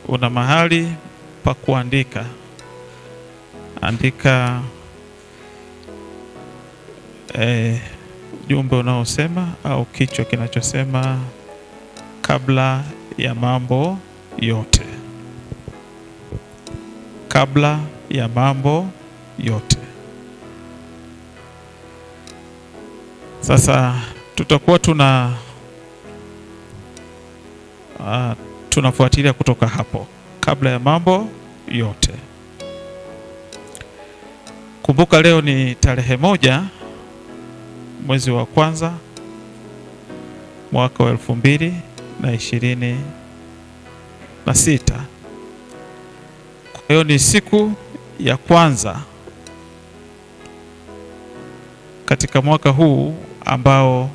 una mahali pa kuandika, andika ujumbe unaosema au kichwa kinachosema kabla ya mambo yote. Kabla ya mambo yote. Sasa tutakuwa tunafuatilia kutoka hapo, kabla ya mambo yote. Kumbuka leo ni tarehe 1 mwezi wa kwanza mwaka wa 2026. Kwa hiyo ni siku ya kwanza katika mwaka huu ambao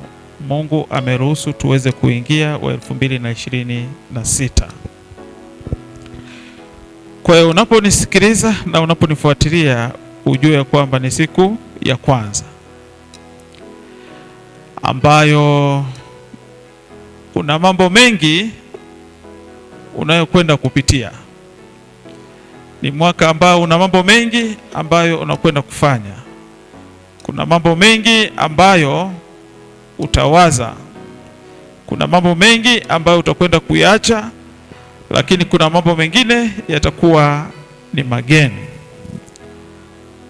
Mungu ameruhusu tuweze kuingia wa 2026. Kwa hiyo unaponisikiliza na unaponifuatilia, ujue kwamba ni siku ya kwanza ambayo kuna mambo mengi unayokwenda kupitia. Ni mwaka ambao una mambo mengi ambayo unakwenda kufanya. Kuna mambo mengi ambayo utawaza. Kuna mambo mengi ambayo utakwenda kuiacha, lakini kuna mambo mengine yatakuwa ni mageni.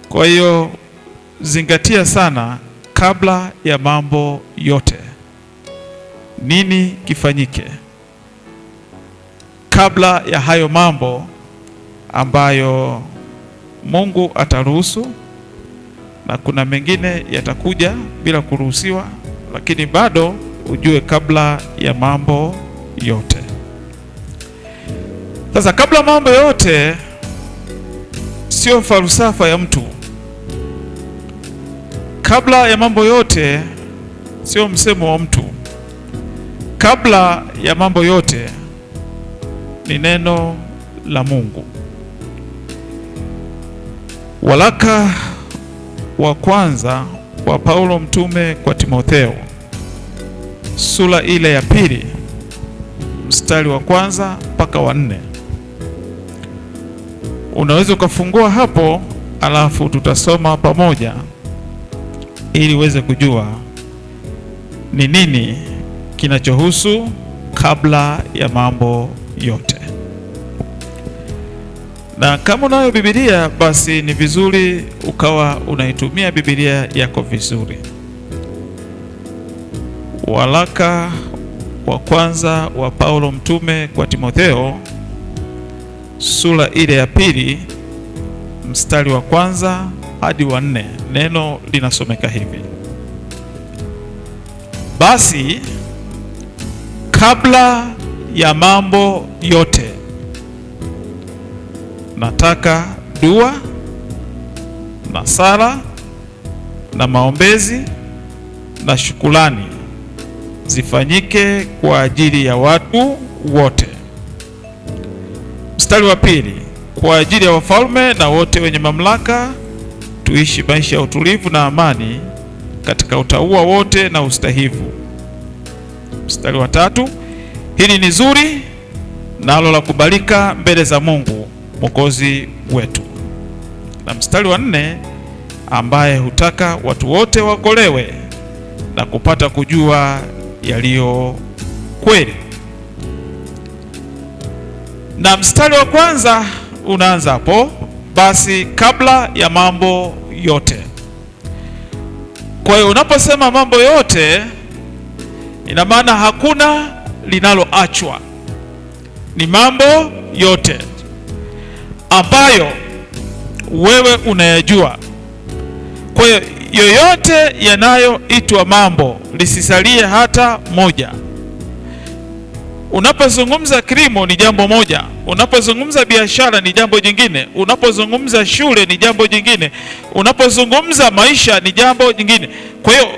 Kwa hiyo zingatia sana kabla ya mambo yote. Nini kifanyike kabla ya hayo mambo ambayo Mungu ataruhusu, na kuna mengine yatakuja bila kuruhusiwa, lakini bado ujue kabla ya mambo yote. Sasa kabla mambo yote sio falsafa ya mtu. Kabla ya mambo yote sio msemo wa mtu. Kabla ya mambo yote ni neno la Mungu. Waraka wa kwanza wa Paulo mtume kwa Timotheo, sura ile ya 2 mstari wa 1 mpaka wa 4. Unaweza ukafungua hapo, alafu tutasoma pamoja ili uweze kujua ni nini kinachohusu kabla ya mambo yote. Na kama unayo Biblia, basi ni vizuri ukawa unaitumia Biblia yako vizuri. Waraka wa kwanza wa Paulo mtume kwa Timotheo, sura ile ya 2 mstari wa 1 hadi wa 4. Neno linasomeka hivi: basi kabla ya mambo yote nataka dua na sala na maombezi na shukrani zifanyike kwa ajili ya watu wote. Mstari wa 2, kwa ajili ya wafalme na wote wenye mamlaka, tuishi maisha ya utulivu na amani katika utauwa wote na ustahivu. Mstari wa 3, hili ni zuri nalo la kubalika mbele za Mungu Mwokozi wetu. Na mstari wa 4, ambaye hutaka watu wote waokolewe na kupata kujua yaliyo kweli. Na mstari wa 1 unaanza hapo, basi kabla ya mambo yote. Kwa hiyo unaposema mambo yote, ina maana hakuna linaloachwa. Ni mambo yote ambayo wewe unayajua. Kwa hiyo yoyote yanayoitwa mambo, lisisalie hata moja. Unapozungumza kilimo ni jambo moja, unapozungumza biashara ni jambo jingine, unapozungumza shule ni jambo jingine, unapozungumza maisha ni jambo jingine. Kwa hiyo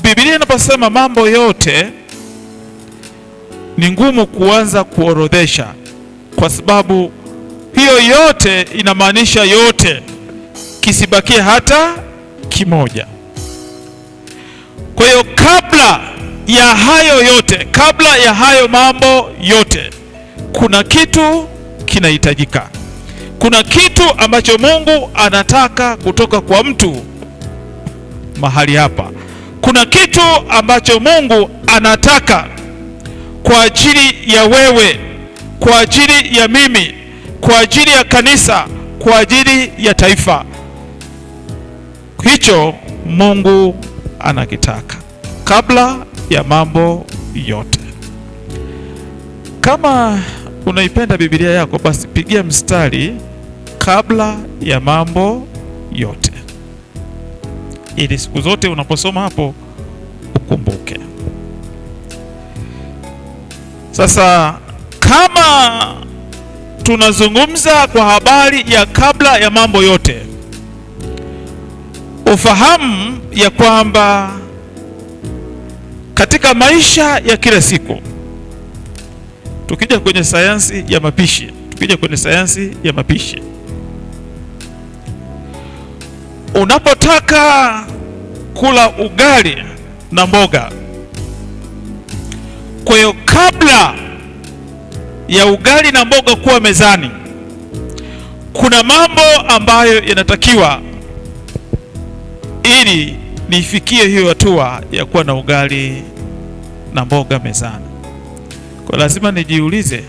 Biblia inaposema mambo yote, ni ngumu kuanza kuorodhesha, kwa sababu hiyo yote inamaanisha yote, kisibakie hata kimoja. Kwa hiyo kabla ya hayo yote, kabla ya hayo mambo yote, kuna kitu kinahitajika. Kuna kitu ambacho Mungu anataka kutoka kwa mtu mahali hapa. Kuna kitu ambacho Mungu anataka kwa ajili ya wewe, kwa ajili ya mimi, kwa ajili ya kanisa, kwa ajili ya taifa. Hicho Mungu anakitaka kabla ya mambo yote. Kama unaipenda Biblia yako, basi pigia mstari kabla ya mambo yote, ili siku zote unaposoma hapo ukumbuke. Sasa kama tunazungumza kwa habari ya kabla ya mambo yote, ufahamu ya kwamba katika maisha ya kila siku, tukija kwenye sayansi ya mapishi, unapotaka kula ugali na mboga, kwa hiyo kabla ya ugali na mboga kuwa mezani, kuna mambo ambayo yanatakiwa ili nifikie hiyo hatua ya kuwa na ugali na mboga mezani. Kwa lazima nijiulize,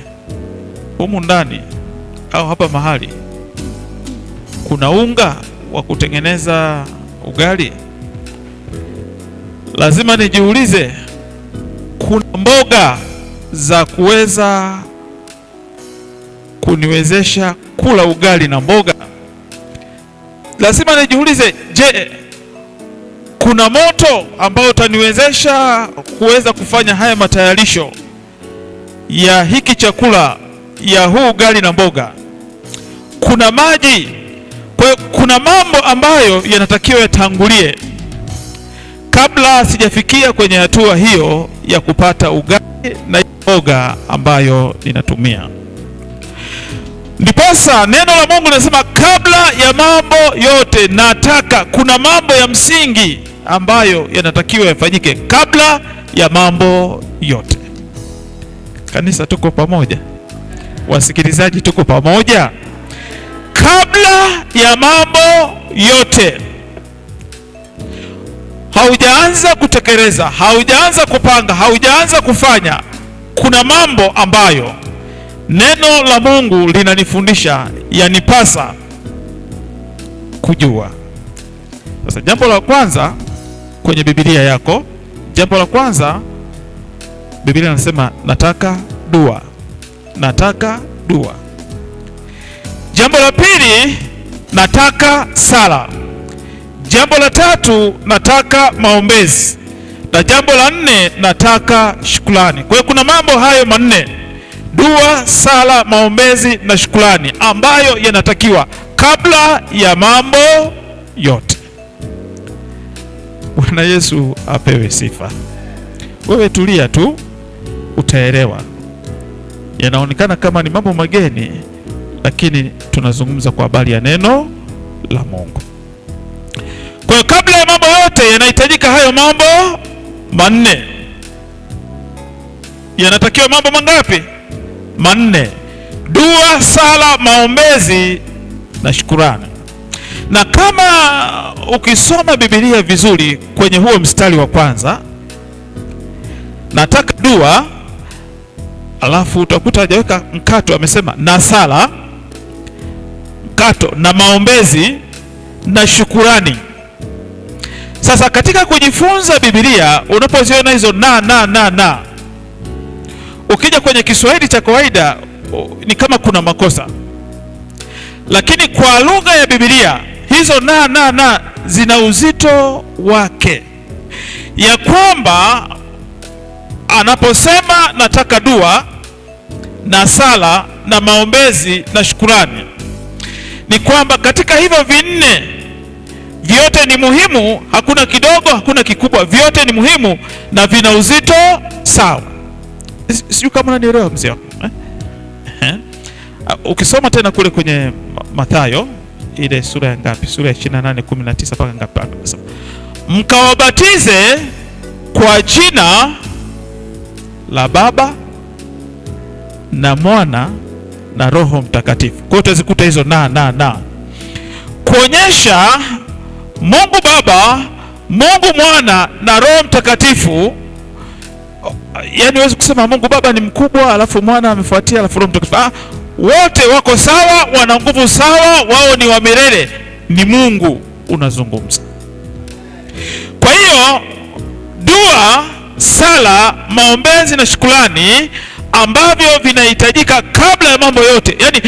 humu ndani au hapa mahali kuna unga wa kutengeneza ugali? Lazima nijiulize, kuna mboga za kuweza kuniwezesha kula ugali na mboga? Lazima nijiulize, je, kuna moto ambao utaniwezesha kuweza kufanya haya matayarisho ya hiki chakula, ya huu ugali na mboga? Kuna maji. Kwa hiyo kuna mambo ambayo yanatakiwa yatangulie kabla sijafikia kwenye hatua hiyo ya kupata ugali na mboga ambayo ninatumia. Ndiposa neno la Mungu linasema kabla ya mambo yote nataka. Kuna mambo ya msingi ambayo yanatakiwa yafanyike kabla ya mambo yote. Kanisa, tuko pamoja? Wasikilizaji, tuko pamoja? Kabla ya mambo yote, haujaanza kutekeleza, haujaanza kupanga, haujaanza kufanya, kuna mambo ambayo neno la Mungu linanifundisha yanipasa kujua. Sasa jambo la kwanza kwenye Biblia yako, jambo la kwanza Biblia inasema nataka dua. Nataka dua. Jambo la pili, nataka sala. Jambo la tatu, nataka maombezi, na jambo la nne, nataka shukrani. Kwa hiyo kuna mambo hayo manne: dua, sala, maombezi na shukrani, ambayo yanatakiwa kabla ya mambo yote. Bwana Yesu apewe sifa. Wewe tulia tu, utaelewa. Yanaonekana kama ni mambo mageni, lakini tunazungumza kwa habari ya neno la Mungu. Kwa hiyo kabla ya mambo yote yanahitajika hayo mambo manne. Yanatakiwa mambo mangapi? Manne: dua, sala, maombezi na shukrani. Na kama ukisoma Biblia vizuri kwenye huo mstari wa kwanza, nataka dua, alafu utakuta hajaweka mkato, amesema na sala, mkato, na maombezi na shukurani. Sasa katika kujifunza Biblia, unapoziona hizo na ukija kwenye Kiswahili cha kawaida ni kama kuna makosa, lakini kwa lugha ya Biblia hizo na zina uzito wake, ya kwamba anaposema nataka dua na sala na maombezi na shukurani, ni kwamba katika hivyo vinne vyote ni muhimu. Hakuna kidogo, hakuna kikubwa, vyote ni muhimu na vina uzito sawa. Sijui kama unanielewa mzee wangu. Ukisoma tena kule kwenye Mathayo ile sura ya ngapi? Sura ya 28:19 mpaka ngapi? Mkawabatize kwa jina la Baba na Mwana na Roho Mtakatifu. Kwa hiyo utazikuta hizo na kuonyesha Mungu Baba, Mungu Mwana na Roho Mtakatifu. Yaani huwezi kusema Mungu Baba ni mkubwa alafu Mwana amefuatia alafu Roho Mtakatifu. Wote wako sawa, wana nguvu sawa, wao ni wa milele, ni Mungu unazungumza. Kwa hiyo dua, sala, maombezi na shukrani ambavyo vinahitajika kabla ya mambo yote. Yaani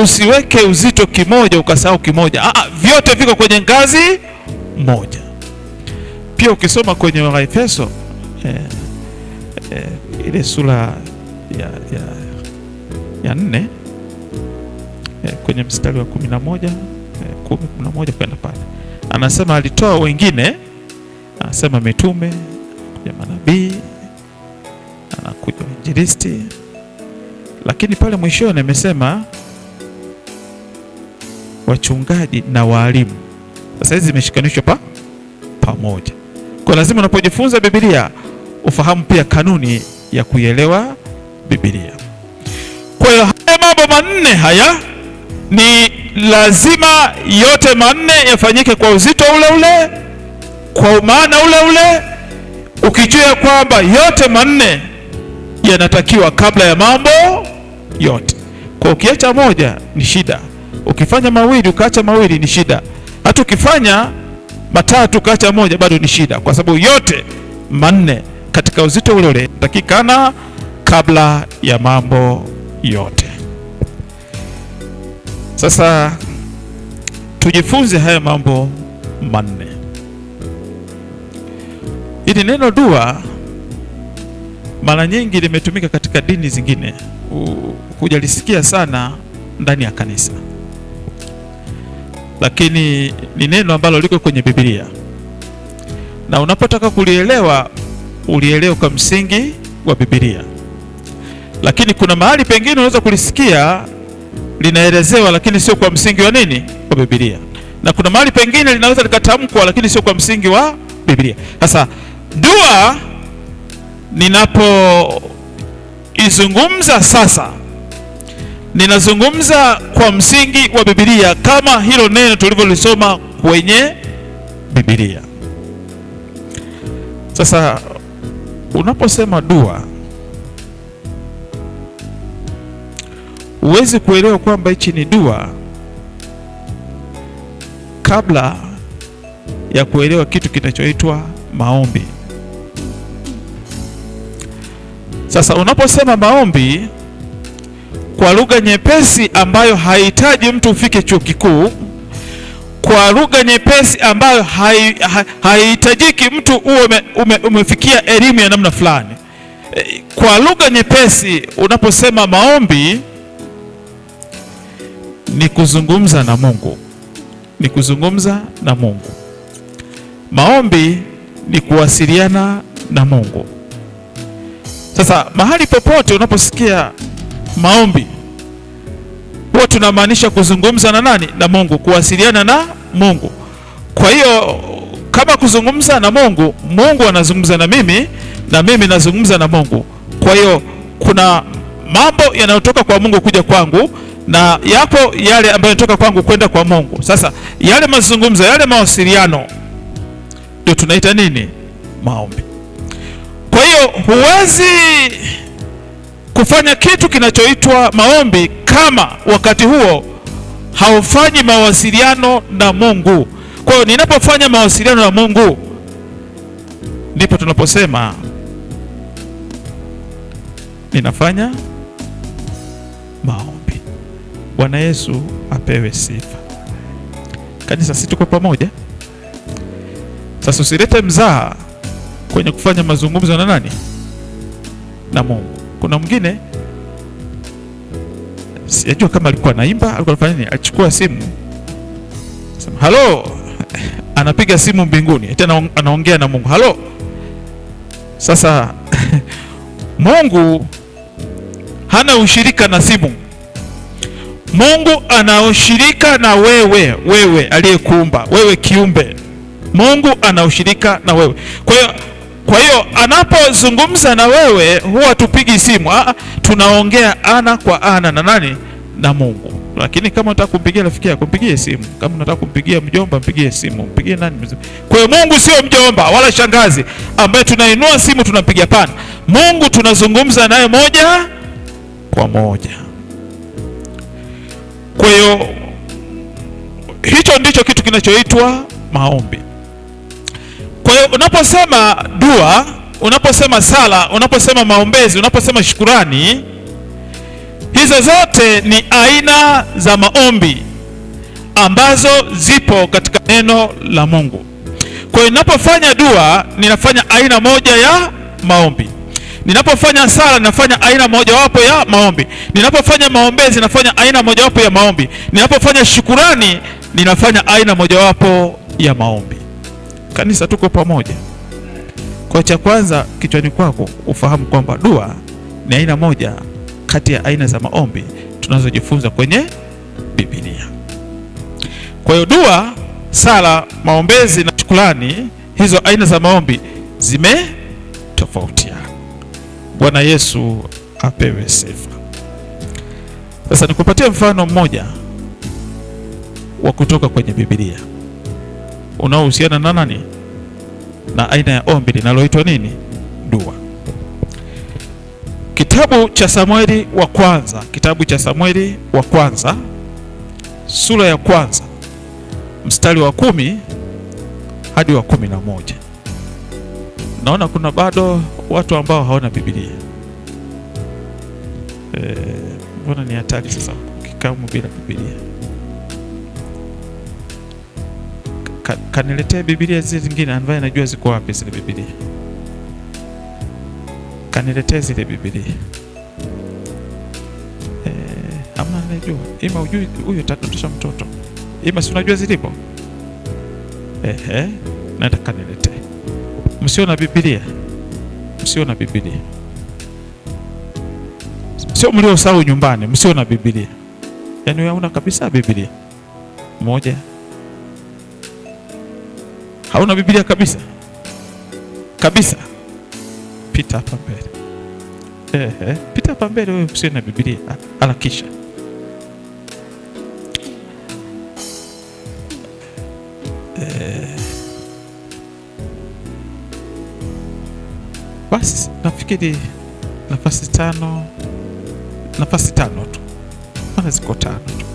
usiweke uzito kimoja ukasahau kimoja. Vyote viko kwenye ngazi moja. Pia ukisoma kwenye Waefeso ile sura ya 4 kwenye mstari wa 11 kwenda pale, anasema alitoa wengine, anasema mitume, anakuja manabii, anakuja injilisti, lakini pale mwishoni amesema wachungaji na walimu. Sasa hizi zimeshikanishwa pamoja. Kwa lazima unapojifunza Biblia ufahamu pia kanuni ya kuielewa Biblia. Kwa hiyo haya mambo manne haya ni lazima yote manne yafanyike kwa uzito ule ule, kwa maana ule ule, ukijua kwamba yote manne yanatakiwa kabla ya mambo yote. Kwa ukiacha moja ni shida, ukifanya mawili ukaacha mawili ni shida, hata ukifanya matatu ukaacha moja bado ni shida, kwa sababu yote manne katika uzito ule ule takikana kabla ya mambo yote. Sasa tujifunze haya mambo manne. Hili neno dua mara nyingi limetumika katika dini zingine, hujalisikia sana ndani ya kanisa, lakini ni neno ambalo liko kwenye Biblia, na unapotaka kulielewa ulielewa kwa msingi wa Biblia. Lakini kuna mahali pengine unaweza kulisikia linaelezewa lakini sio kwa msingi wa nini? Wa Biblia. Na kuna mahali pengine linaweza likatamkwa lakini sio kwa msingi wa Biblia. Sasa dua ninapoizungumza sasa, ninazungumza kwa msingi wa Biblia kama hilo neno tulivyolisoma kwenye Biblia. Sasa unaposema dua, huwezi kuelewa kwamba hichi ni dua kabla ya kuelewa kitu kinachoitwa maombi. Sasa unaposema maombi kwa lugha nyepesi ambayo haihitaji mtu ufike chuo kikuu, kwa lugha nyepesi ambayo haihitajiki mtu umefikia elimu ya namna fulani, kwa lugha nyepesi unaposema maombi ni kuzungumza na Mungu, ni kuzungumza na Mungu. Maombi ni kuwasiliana na Mungu. Sasa mahali popote unaposikia maombi, huwa tunamaanisha kuzungumza na nani? Na Mungu, kuwasiliana na Mungu. Kwa hiyo kama kuzungumza na Mungu, Mungu anazungumza na mimi na mimi nazungumza na Mungu. Kwa hiyo kuna mambo yanayotoka kwa Mungu kuja kwangu na yapo yale ambayo yanatoka kwangu kwenda kwa Mungu. Sasa yale mazungumzo, yale mawasiliano ndio tunaita nini? Maombi. Kwa hiyo huwezi kufanya kitu kinachoitwa maombi kama wakati huo haufanyi mawasiliano na Mungu. Kwa hiyo ninapofanya mawasiliano na Mungu ndipo tunaposema ninafanya maombi. Bwana Yesu apewe sifa. Kanisa, sisi tuko pamoja? Sasa usilete mzaha kwenye kufanya mazungumzo na nani? Na Mungu. Kuna mwingine sijajua kama alikuwa anaimba, alikuwa anafanya nini, alichukua simu sema halo, anapiga simu mbinguni, tena anaongea na Mungu. Halo. Sasa Mungu hana ushirika na simu. Mungu ana ushirika na wewe aliyekuumba, wewe kiumbe. Mungu ana ushirika na wewe. Kwa hiyo anapozungumza na wewe huwa tupigi simu. tunaongea ana kwa ana na nani? Na Mungu. Lakini kama unataka kumpigia rafiki yako, mpigie simu. Kama unataka kumpigia mjomba, mpigie simu. Mpigie nani? Kwa hiyo Mungu sio mjomba wala shangazi ambaye tunainua simu tunampigia. Pana. Mungu tunazungumza naye moja kwa moja. Kwa hiyo hicho ndicho kitu kinachoitwa maombi. Kwa hiyo unaposema dua, unaposema sala, unaposema maombezi, unaposema shukurani, hizo zote ni aina za maombi ambazo zipo katika neno la Mungu. Kwa hiyo ninapofanya dua, ninafanya aina moja ya maombi. Ninapofanya sala, ninafanya aina mojawapo ya maombi. Ninapofanya maombezi, ninafanya aina mojawapo ya maombi. Ninapofanya shukurani, ninafanya aina mojawapo ya maombi. Kanisa, tuko pamoja? Kwa cha kwanza kichwani kwako ufahamu kwamba dua ni aina moja kati ya aina za maombi tunazojifunza kwenye Biblia. Kwa hiyo dua, sala, maombezi na shukrani, hizo aina za maombi zimetofautiana. Bwana Yesu apewe sifa. Sasa nikupatie mfano mmoja wa kutoka kwenye Biblia unaohusiana na nani? Na aina ya ombi linaloitwa nini? Dua. Kitabu cha Samueli wa kwanza, kitabu cha Samueli wa kwanza sura ya kwanza mstari wa 10 hadi wa 11. Naona kuna bado watu ambao hawana Biblia. Mbona ni hatari sasa kikamu bila Biblia? Kaniletee Biblia zingine ambaye najua ziko wapi zile Biblia. Kaniletee zile Biblia. Ama najua. Ima ujui huyo tatotosha mtoto. Ima si unajua zilipo? Naenda kaniletee. Msio na Biblia. Msio na Biblia. Sio mlio usahau nyumbani, msio na Biblia. Yaani wewe una kabisa Biblia. Moja. Hauna Biblia kabisa? Kabisa. Pita hapa mbele. Pita hapa mbele wewe usio na Biblia. Harakisha. Basi nafikiri nafasi tano tu. Maana ziko 5 tu.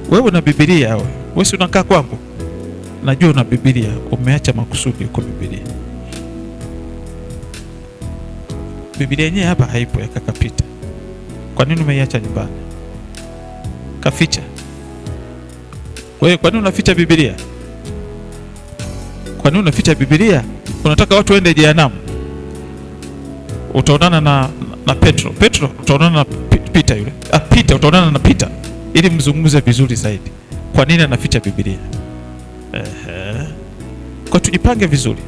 Wewe una Biblia wewe? Wewe si unakaa kwangu? Najua una Biblia, umeacha makusudi uko Biblia. Biblia yenyewe hapa haipo, ya kaka Pita. Kwa nini umeiacha nyumbani? Kaficha. Wewe kwa nini unaficha Biblia? Kwa nini unaficha Biblia? Unataka watu waende jehanamu? Utaonana na Petro utaonana na Pita yule. Pita utaonana na Pita ili mzungumze vizuri zaidi. Kwa nini anaficha Biblia? Kwa tujipange vizuri.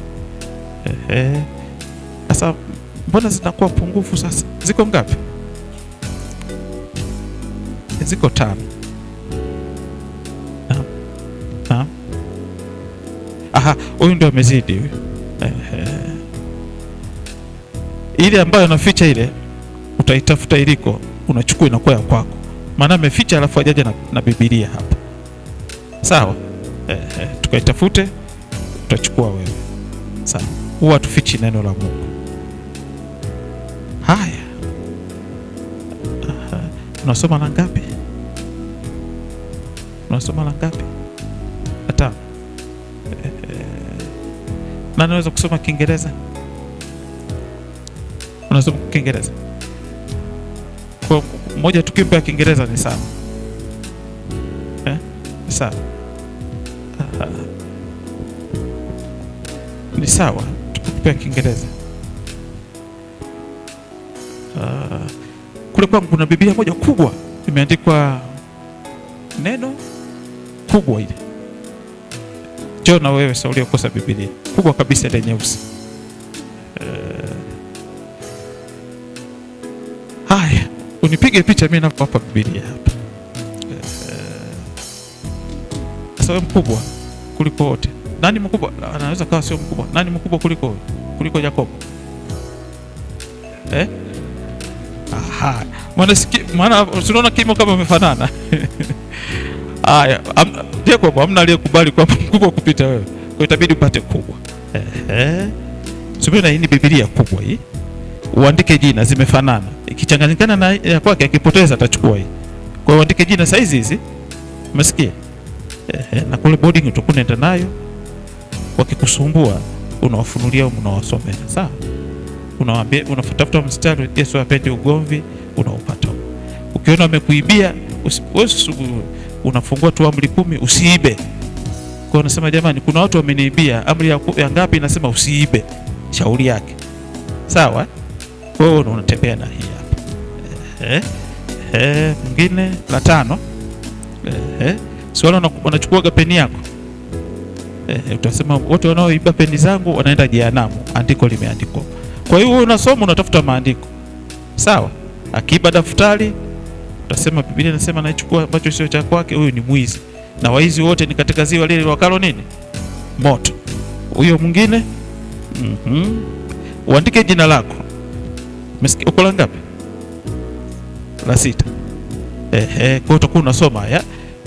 Sasa mbona zinakuwa pungufu sasa? Ziko ngapi? Ziko 5. Huyu ndio amezidi huyu. Ile ambayo anaficha ile utaitafuta iliko, unachukua inakuwa ya kwako. Maana ameficha alafu hajaja na Biblia hapa. Sawa? Tukaitafute, utachukua wewe. Sawa. Huwa tufichi neno la Mungu. Haya. Unasoma na ngapi? Unasoma na ngapi? Hata na naweza kusoma Kiingereza? Unasoma Kiingereza? Kwa moja tukimpa ya Kiingereza ni sawa. Ni sawa. Ni sawa, tukimpa ya Kiingereza. Kule kwangu kuna Biblia moja kubwa imeandikwa neno kubwa ile. Jona wewe Sauli ukosa Biblia kubwa kabisa ile nyeusi. Haya, unipige picha mimi napo hapa Biblia hapa. Sasa wewe mkubwa kuliko wote. Nani mkubwa? Anaweza kawa sio mkubwa. Nani mkubwa kuliko Yakobo? Aha. Maana tunaona kimo kama umefanana. Haya, Jacob hamna aliyekubali kwa mkubwa kupita wewe. Kwa itabidi upate kubwa. Subiri, na hii ni Biblia kubwa hii. Uandike jina zimefanana. Ikichanganyikana na ya kwake akipoteza atachukua hii. Kwa hiyo uandike jina saizi hizi. Umesikia? Na kule boarding utakwenda nayo. Wakikusumbua unawafunulia au unawasomea. Sawa? Unawaambia, unafuta mstari Yesu apende ugomvi, unaupata. Ukiona amekuibia unafungua tu amri 10 usiibe. Kwa unasema jamani, kuna watu wameniibia, amri ya ngapi inasema usiibe. Shauri yake. Sawa? Kwa hiyo unatembea na hii hapa. Mwingine la 5. Swala unachukua peni yako. Utasema wote wanaoiba peni zangu wanaenda jehanamu. Andiko limeandikwa. Kwa hiyo unasoma, unatafuta maandiko. Sawa? Akiiba daftari, utasema Biblia inasema anachukua ambacho sio cha kwake, huyu ni mwizi. Na waizi wote ni katika ziwa lile wakalo nini? Moto. Huyo mwingine? Uandike jina lako. Umesikia uko la ngapi? La 6. Kwa utakuwa unasoma haya.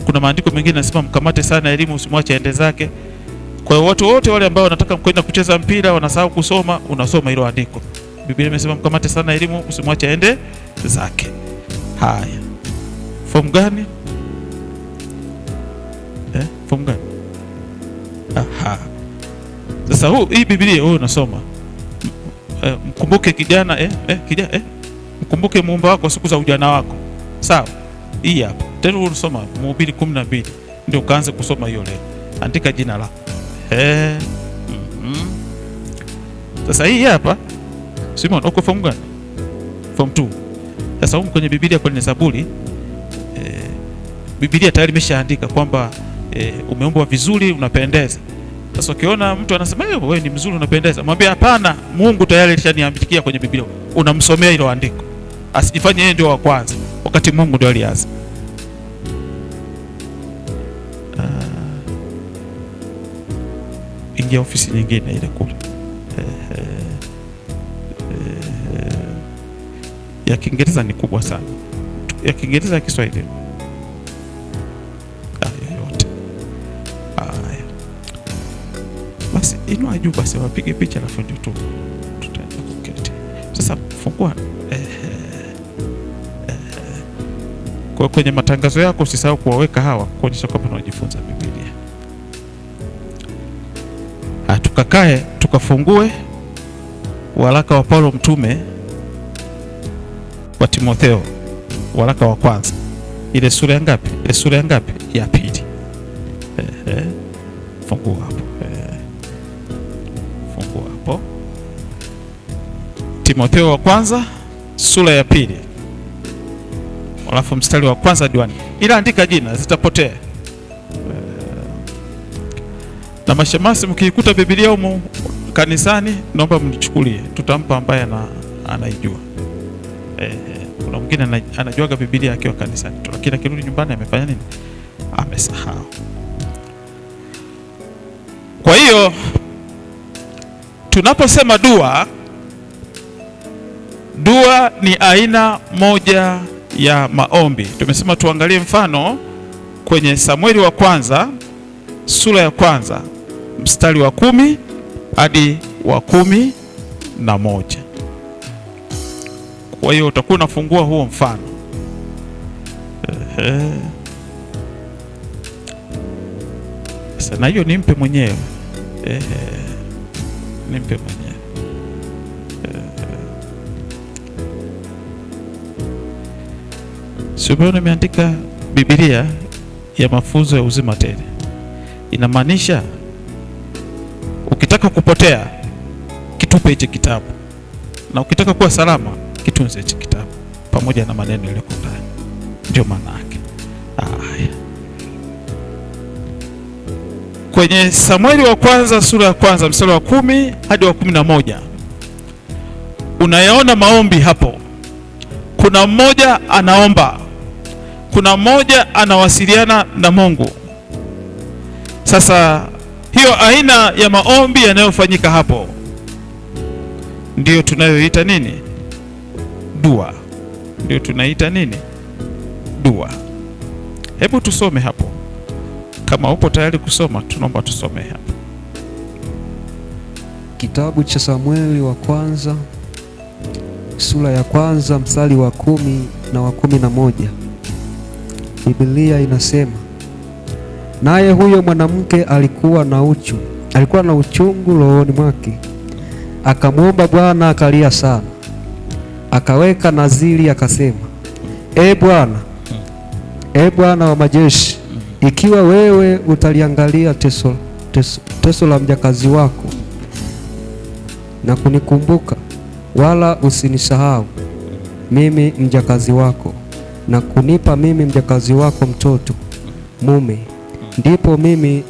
Kuna maandiko mengine yanasema mkamate sana elimu, usimwache aende zake. Kwa hiyo watu wote wale ambao wanataka kwenda kucheza mpira wanasahau kusoma, unasoma hilo andiko. Biblia imesema mkamate sana elimu, usimwache aende zake. Haya. Form gani? Form gani? Aha. Sasa hii Biblia wewe unasoma. Mkumbuke kijana kijana mkumbuke muumba wako siku za ujana wako. Sawa? Hii hapa. Tena unasoma Mhubiri 12 ndio kaanze kusoma hiyo leo. Andika jina lako. Sasa hii hapa Simon, uko form gani? Form 2. Sasa huko kwenye Biblia kwenye Zaburi Biblia tayari imeshaandika kwamba umeumbwa vizuri, unapendeza. Sasa ukiona mtu anasema wewe ni mzuri, unapendeza, mwambie hapana, Mungu tayari alishaniandikia kwenye Biblia. Unamsomea hilo andiko. Asijifanye yeye ndio wa kwanza wakati Mungu ndio alianza. Ingia ofisi nyingine ile kule. Ya Kiingereza ni kubwa sana. Ya Kiingereza ya Kiswahili. Yote. Basi inua juu basi wapige picha alafu ndio tutaenda kuketi. Sasa fungua kwa kwenye matangazo yako usisahau kuwaweka hawa kuonyesha kwamba unajifunza Biblia. Tukakae tukafungue waraka wa Paulo mtume wa Timotheo, waraka wa kwanza. Ile sura ya ngapi? Ile sura ya ngapi? Ya 2. Fungua hapo. Fungua hapo. Timotheo wa kwanza sura ya 2. Alafu mstari wa kwanza hadi 4. Ila andika jina zitapotea. Na mashemasi mkiikuta Biblia humu kanisani naomba mnichukulie. Tutampa ambaye anaijua. Kuna mwingine anajuaga Biblia akiwa kanisani. Lakini akirudi nyumbani amefanya nini? Amesahau. Kwa hiyo tunaposema dua ni aina moja ya maombi. Tumesema tuangalie mfano kwenye Samueli wa kwanza sura ya kwanza mstari wa 10 hadi wa 11. Kwa hiyo utakuwa unafungua huo mfano. Sasa na hiyo nimpe mwenyewe. Nimpe mwenyewe. Sio nimeandika Biblia ya mafunzo ya uzima tele. Inamaanisha ukitaka kupotea kitupe hicho kitabu, na ukitaka kuwa salama kitunze hicho kitabu pamoja na maneno yaliyo ndani. Ndio maana yake. Kwenye Samueli wa kwanza sura ya kwanza mstari wa 10 hadi wa 11 unayaona maombi hapo. Kuna mmoja anaomba, kuna mmoja anawasiliana na Mungu. Sasa hiyo aina ya maombi yanayofanyika hapo ndiyo tunayoita nini? dua, ndio tunaita nini? Dua. Hebu tusome hapo, kama upo tayari kusoma, tunaomba tusome hapo. Kitabu cha Samueli wa kwanza sura ya kwanza mstari wa 10 na wa 11. Biblia inasema, naye huyo mwanamke alikuwa na uchungu rohoni mwake, akamwomba Bwana, akalia sana, akaweka nadhiri, akasema, E Bwana wa majeshi, ikiwa wewe utaliangalia teso la mjakazi wako na kunikumbuka, wala usinisahau mimi mjakazi wako, na kunipa mimi mjakazi wako mtoto mume, ndipo mimi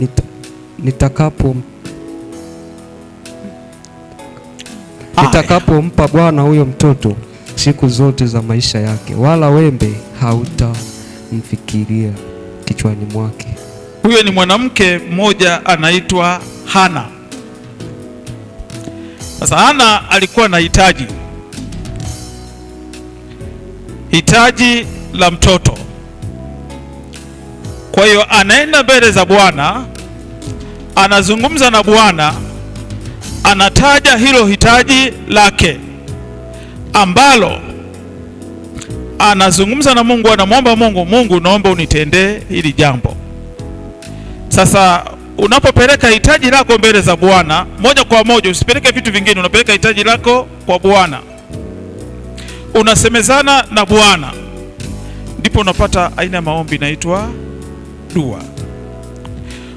nitakapompa Bwana huyo mtoto siku zote za maisha yake, wala wembe hautamfikiria kichwani mwake. Huyo ni mwanamke mmoja anaitwa Hana. Sasa Hana alikuwa na hitaji la mtoto. Kwa hiyo anaenda mbele za Bwana, anazungumza na Bwana, anataja hilo hitaji lake ambalo anazungumza na Mungu, anamwomba Mungu, naomba unitendee hili jambo. Sasa unapopeleka hitaji lako mbele za Bwana, moja kwa moja, usipeleke vitu vingine, unapeleka hitaji lako kwa Bwana, unasemezana na Bwana, ndipo unapata aina ya maombi inaitwa dua.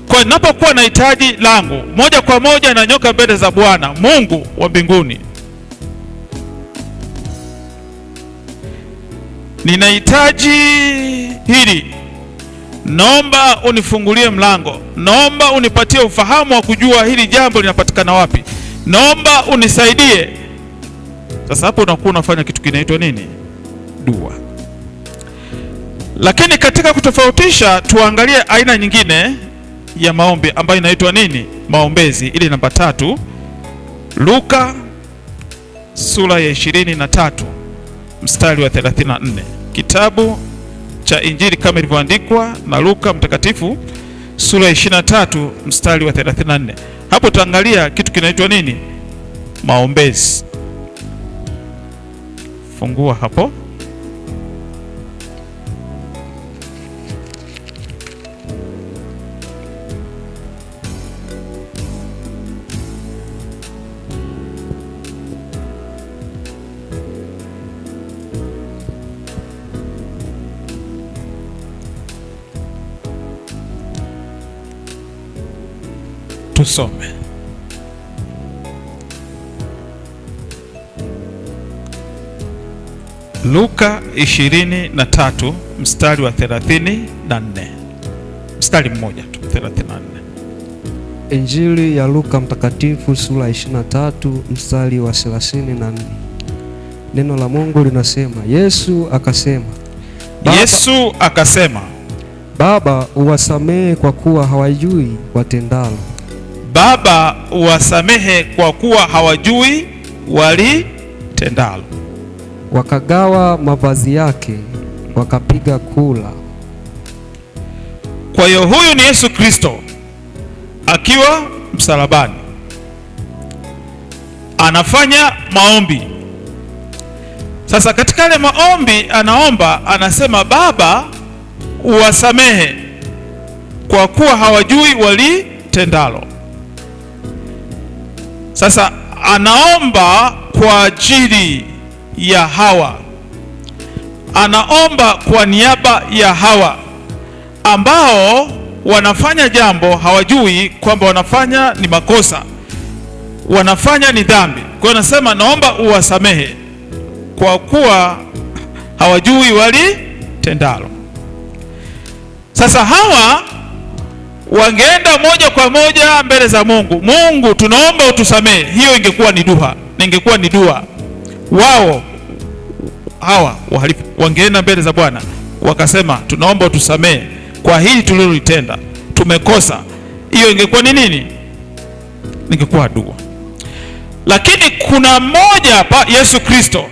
Kwa ninapokuwa na hitaji langu, moja kwa moja nanyoka mbele za Bwana Mungu wa mbinguni, ninahitaji hili, naomba unifungulie mlango, naomba unipatie ufahamu wa kujua hili jambo linapatikana wapi, naomba unisaidie. Sasa hapo unakuwa unafanya kitu kinaitwa nini? Dua. Lakini katika kutofautisha, tuangalie aina nyingine ya maombi ambayo inaitwa nini? Maombezi. Ile namba 3, Luka sura ya 23 mstari wa 34. Kitabu cha Injili kama ilivyoandikwa na Luka mtakatifu sura ya 23 mstari wa 34. Hapo tuangalia kitu kinaitwa nini? Maombezi. Fungua hapo. Tusome. Luka 23 mstari wa 34. Mstari mmoja tu, 34. Injili ya Luka mtakatifu sura 23 mstari wa 34. Neno la Mungu linasema, Yesu akasema, Baba, uwasamehe kwa kuwa hawajui watendalo. Baba, uwasamehe kwa kuwa hawajui walitendalo. Wakagawa mavazi yake, wakapiga kula. Kwa hiyo huyu ni Yesu Kristo akiwa msalabani, anafanya maombi. Sasa katika yale maombi anaomba, anasema, Baba, uwasamehe kwa kuwa hawajui walitendalo. Sasa anaomba kwa ajili ya Hawa, anaomba kwa niaba ya Hawa ambao wanafanya jambo hawajui kwamba wanafanya ni makosa, wanafanya ni dhambi. Kwa hiyo anasema, naomba uwasamehe kwa kuwa hawajui walitendalo. Sasa Hawa wangeenda moja kwa moja mbele za Mungu, Mungu, tunaomba utusamehe. Hiyo ingekuwa ni dua, ingekuwa ni dua. Wao Hawa wahalifu wangeenda mbele za Bwana wakasema, tunaomba utusamehe kwa hili tulilolitenda, tumekosa. Hiyo ingekuwa ni nini? Ingekuwa dua. Lakini kuna mmoja hapa, Yesu Kristo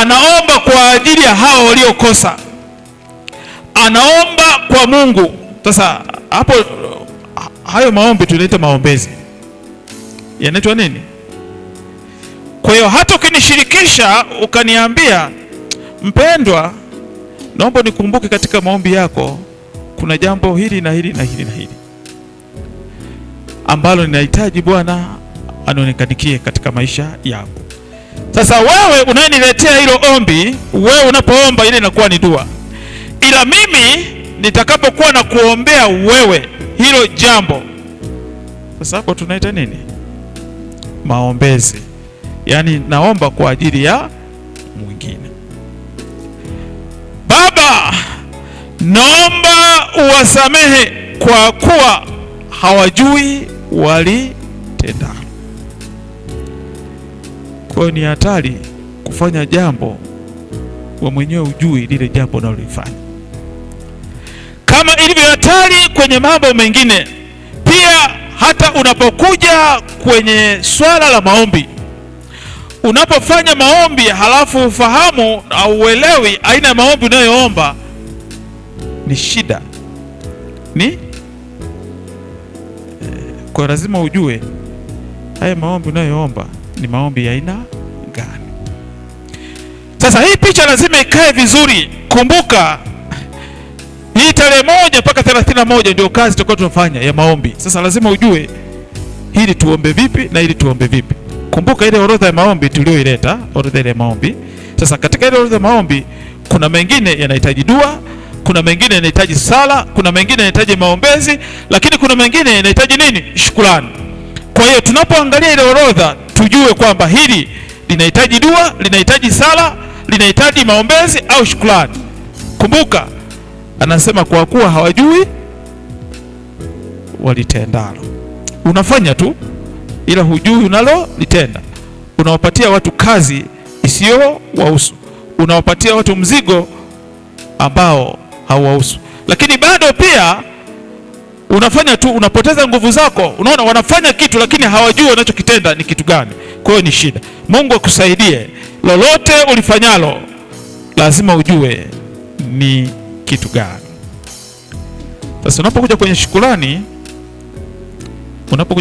anaomba kwa ajili ya hao waliokosa, anaomba kwa Mungu. Sasa hapo hayo maombi tunaita maombezi, yanaitwa nini? Kwa hiyo hata ukinishirikisha ukaniambia, mpendwa, naomba nikumbuke katika maombi yako kuna jambo hili na hili na hili na hili ambalo ninahitaji Bwana anionekanikie katika maisha yako. Sasa wewe unayeniletea hilo ombi, wewe unapoomba ile inakuwa ni dua, ila mimi nitakapokuwa na kuombea wewe hilo jambo, sasa hapo tunaita nini? Maombezi. Yaani naomba kwa ajili ya mwingine. Baba, naomba uwasamehe kwa kuwa hawajui walitenda. Kwa hiyo ni hatari kufanya jambo wa mwenyewe ujui lile jambo unalolifanya. Kama ilivyo hatari kwenye mambo mengine, pia hata unapokuja kwenye swala la maombi, unapofanya maombi halafu ufahamu au uelewi aina ya maombi unayoomba, ni shida. Kwa lazima ujue haya maombi unayoomba ni maombi ya aina gani. Sasa hii picha lazima ikae vizuri. Kumbuka hii tarehe 1 mpaka 31 ndio kazi tutakuwa tunafanya ya maombi. Sasa lazima ujue hili tuombe vipi na hili tuombe vipi. Kumbuka ile orodha ya maombi tulioileta, orodha ile ya maombi. Sasa katika ile orodha ya maombi kuna mengine yanahitaji dua, kuna mengine yanahitaji sala, kuna mengine yanahitaji maombezi, lakini kuna mengine yanahitaji nini? Shukrani. Kwa hiyo tunapoangalia ile orodha tujue kwamba hili linahitaji dua, linahitaji sala, linahitaji maombezi au shukrani. Kumbuka anasema kwa kuwa hawajui walitendalo. Unafanya tu ila hujui unalo litenda. Unawapatia watu kazi isiyo wahusu, unawapatia watu mzigo ambao hauwahusu, lakini bado pia unafanya tu, unapoteza nguvu zako. Unaona wanafanya kitu lakini hawajui wanachokitenda ni kitu gani. Kwa hiyo ni shida. Mungu akusaidie, lolote ulifanyalo lazima ujue ni kitu gani. Sasa unapokuja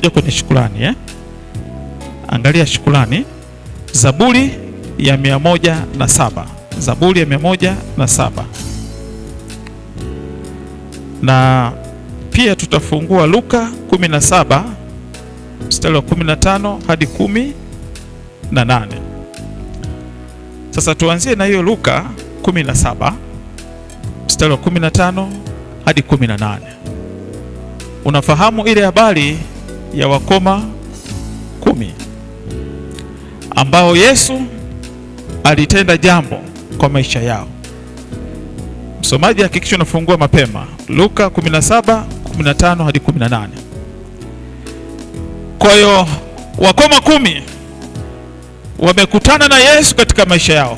kwenye shukrani, angalia shukrani, Zaburi ya 107, Zaburi ya 107, na pia tutafungua Luka 17 mstari wa 15 hadi 18. Sasa tuanzie na hiyo Luka 17 mstari wa 15 hadi 18. Unafahamu ile habari ya wakoma 10 ambao Yesu alitenda jambo kwa maisha yao. Msomaji hakikisha unafungua mapema Luka 17:15 hadi 18. Kwa hiyo wakoma 10 wamekutana na Yesu katika maisha yao,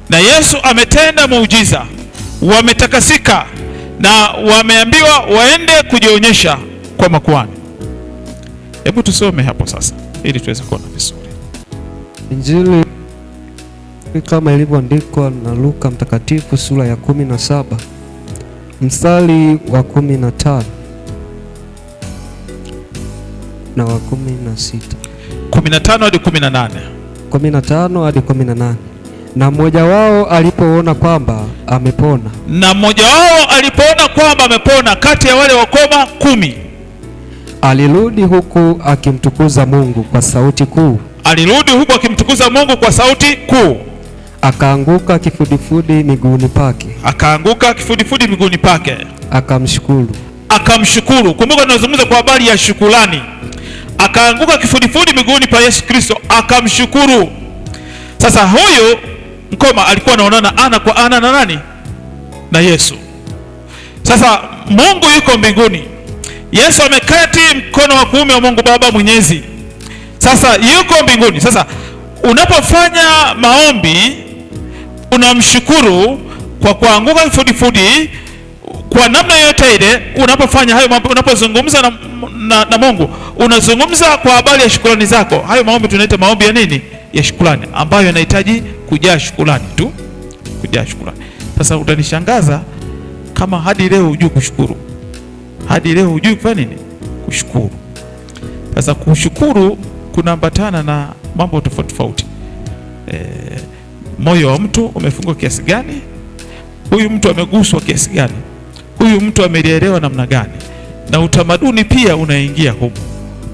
na Yesu ametenda muujiza, wametakasika na wameambiwa waende kujionyesha kwa makuhani. Hebu tusome hapo sasa ili tuweze kuona vizuri. Injili kama ilivyoandikwa na Luka mtakatifu sura ya 17 mstari wa 15 na wa 16. 15 hadi 18. 15 hadi 18. Na mmoja wao alipoona kwamba amepona, kati ya wale wakoma 10, alirudi huku akimtukuza Mungu kwa sauti kuu. Akaanguka kifudifudi miguuni pake. Akamshukuru. Kumbuka tunazungumza kwa habari ya shukrani. Akaanguka kifudifudi miguuni pa Yesu Kristo, akamshukuru. Sasa huyu mkoma alikuwa anaonana ana kwa ana na nani? Na Yesu. Sasa Mungu yuko mbinguni, Yesu ameketi mkono wa kuume wa Mungu Baba Mwenyezi. Sasa yuko mbinguni. Sasa unapofanya maombi unamshukuru kwa kuanguka kifudifudi kwa namna yote ile. Unapofanya hayo mambo, unapozungumza na Mungu, unazungumza kwa habari ya shukrani zako. Hayo maombi tunaita maombi ya nini? Ya shukrani, ambayo yanahitaji kujaa shukrani tu, kujaa shukrani. Sasa utanishangaza kama hadi leo hujui kushukuru, hadi leo hujui kufanya nini? Kushukuru. Sasa kushukuru kunaambatana na mambo tofauti tofauti. Moyo wa mtu umefungwa kiasi gani? Huyu mtu ameguswa kiasi gani? Huyu mtu amelielewa namna gani? Na utamaduni pia unaingia huko.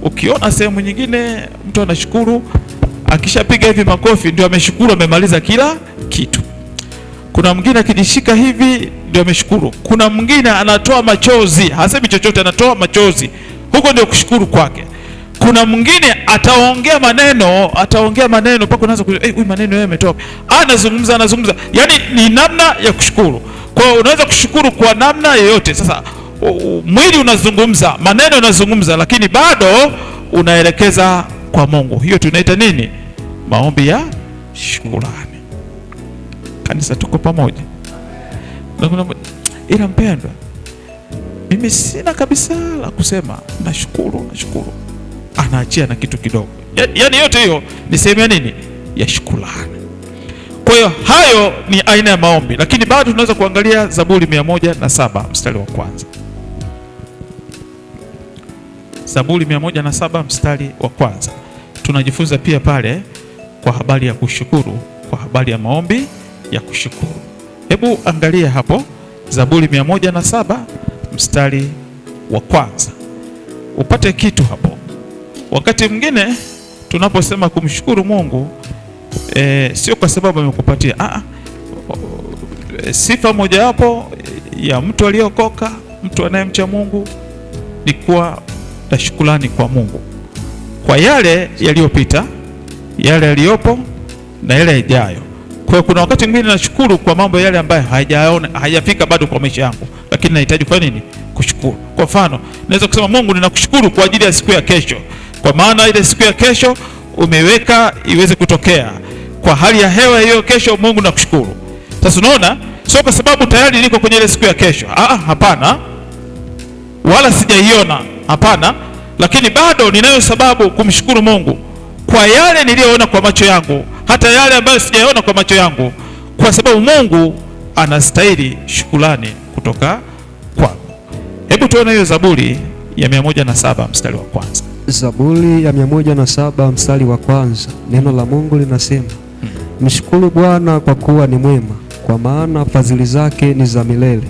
Ukiona sehemu nyingine mtu anashukuru, akishapiga hivi makofi ndio ameshukuru, amemaliza kila kitu. Kuna mwingine akijishika hivi ndio ameshukuru. Kuna mwingine anatoa machozi, hasemi chochote, anatoa machozi, huko ndio kushukuru kwake. Kuna mwingine ataongea maneno mpaka unaanza kuuliza, huyu maneno yeye ametoka. Anazungumza. Yaani ni namna ya kushukuru. Kwa hiyo unaweza kushukuru kwa namna yoyote. Sasa mwili unazungumza, maneno yanazungumza, lakini bado unaelekeza kwa Mungu. Hiyo tunaita nini? Maombi ya shukrani. Kanisa, tuko pamoja? Ila mpendwa, mimi sina kabisa la kusema nashukuru. Anaachia na kitu kidogo. Yaani yote hiyo ni sehemu ya nini? Ya shukrani. Kwa hiyo hayo ni aina ya maombi, lakini bado tunaweza kuangalia Zaburi 107 mstari wa kwanza. Zaburi 107 mstari wa kwanza. Tunajifunza pia pale kwa habari ya kushukuru, kwa habari ya maombi ya kushukuru. Hebu angalia hapo Zaburi 107 mstari wa kwanza, upate kitu hapo. Wakati mwingine tunaposema kumshukuru Mungu, sio kwa sababu amekupatia. Sifa mojawapo ya mtu aliyokoka, mtu anayemcha Mungu, ni kuwa na shukrani kwa Mungu kwa yale yaliyopita, yale yaliyopo na yale yajayo. Kwa hiyo kuna wakati mwingine nashukuru kwa mambo yale ambayo hayajafika bado kwa maisha yangu, lakini nahitaji kufanya nini? Kushukuru. Kwa mfano, naweza kusema Mungu, ninakushukuru kwa ajili ya siku ya kesho, kwa maana ile siku ya kesho umeweka iweze kutokea. Kwa hali ya hewa hiyo kesho, Mungu nakushukuru. Sasa unaona, sio kwa sababu tayari niko kwenye ile siku ya kesho. Hapana. Wala sijaiona. Hapana. Lakini bado ninayo sababu kumshukuru Mungu kwa yale niliyoona kwa macho yangu, hata yale ambayo sijaona kwa macho yangu, kwa sababu Mungu anastahili shukrani kutoka kwangu. Hebu tuone hiyo Zaburi ya 107 mstari wa kwanza. Zaburi ya 107 mstari wa kwanza. Neno la Mungu linasema, mshukuru Bwana kwa kuwa ni mwema, kwa maana fadhili zake ni za milele.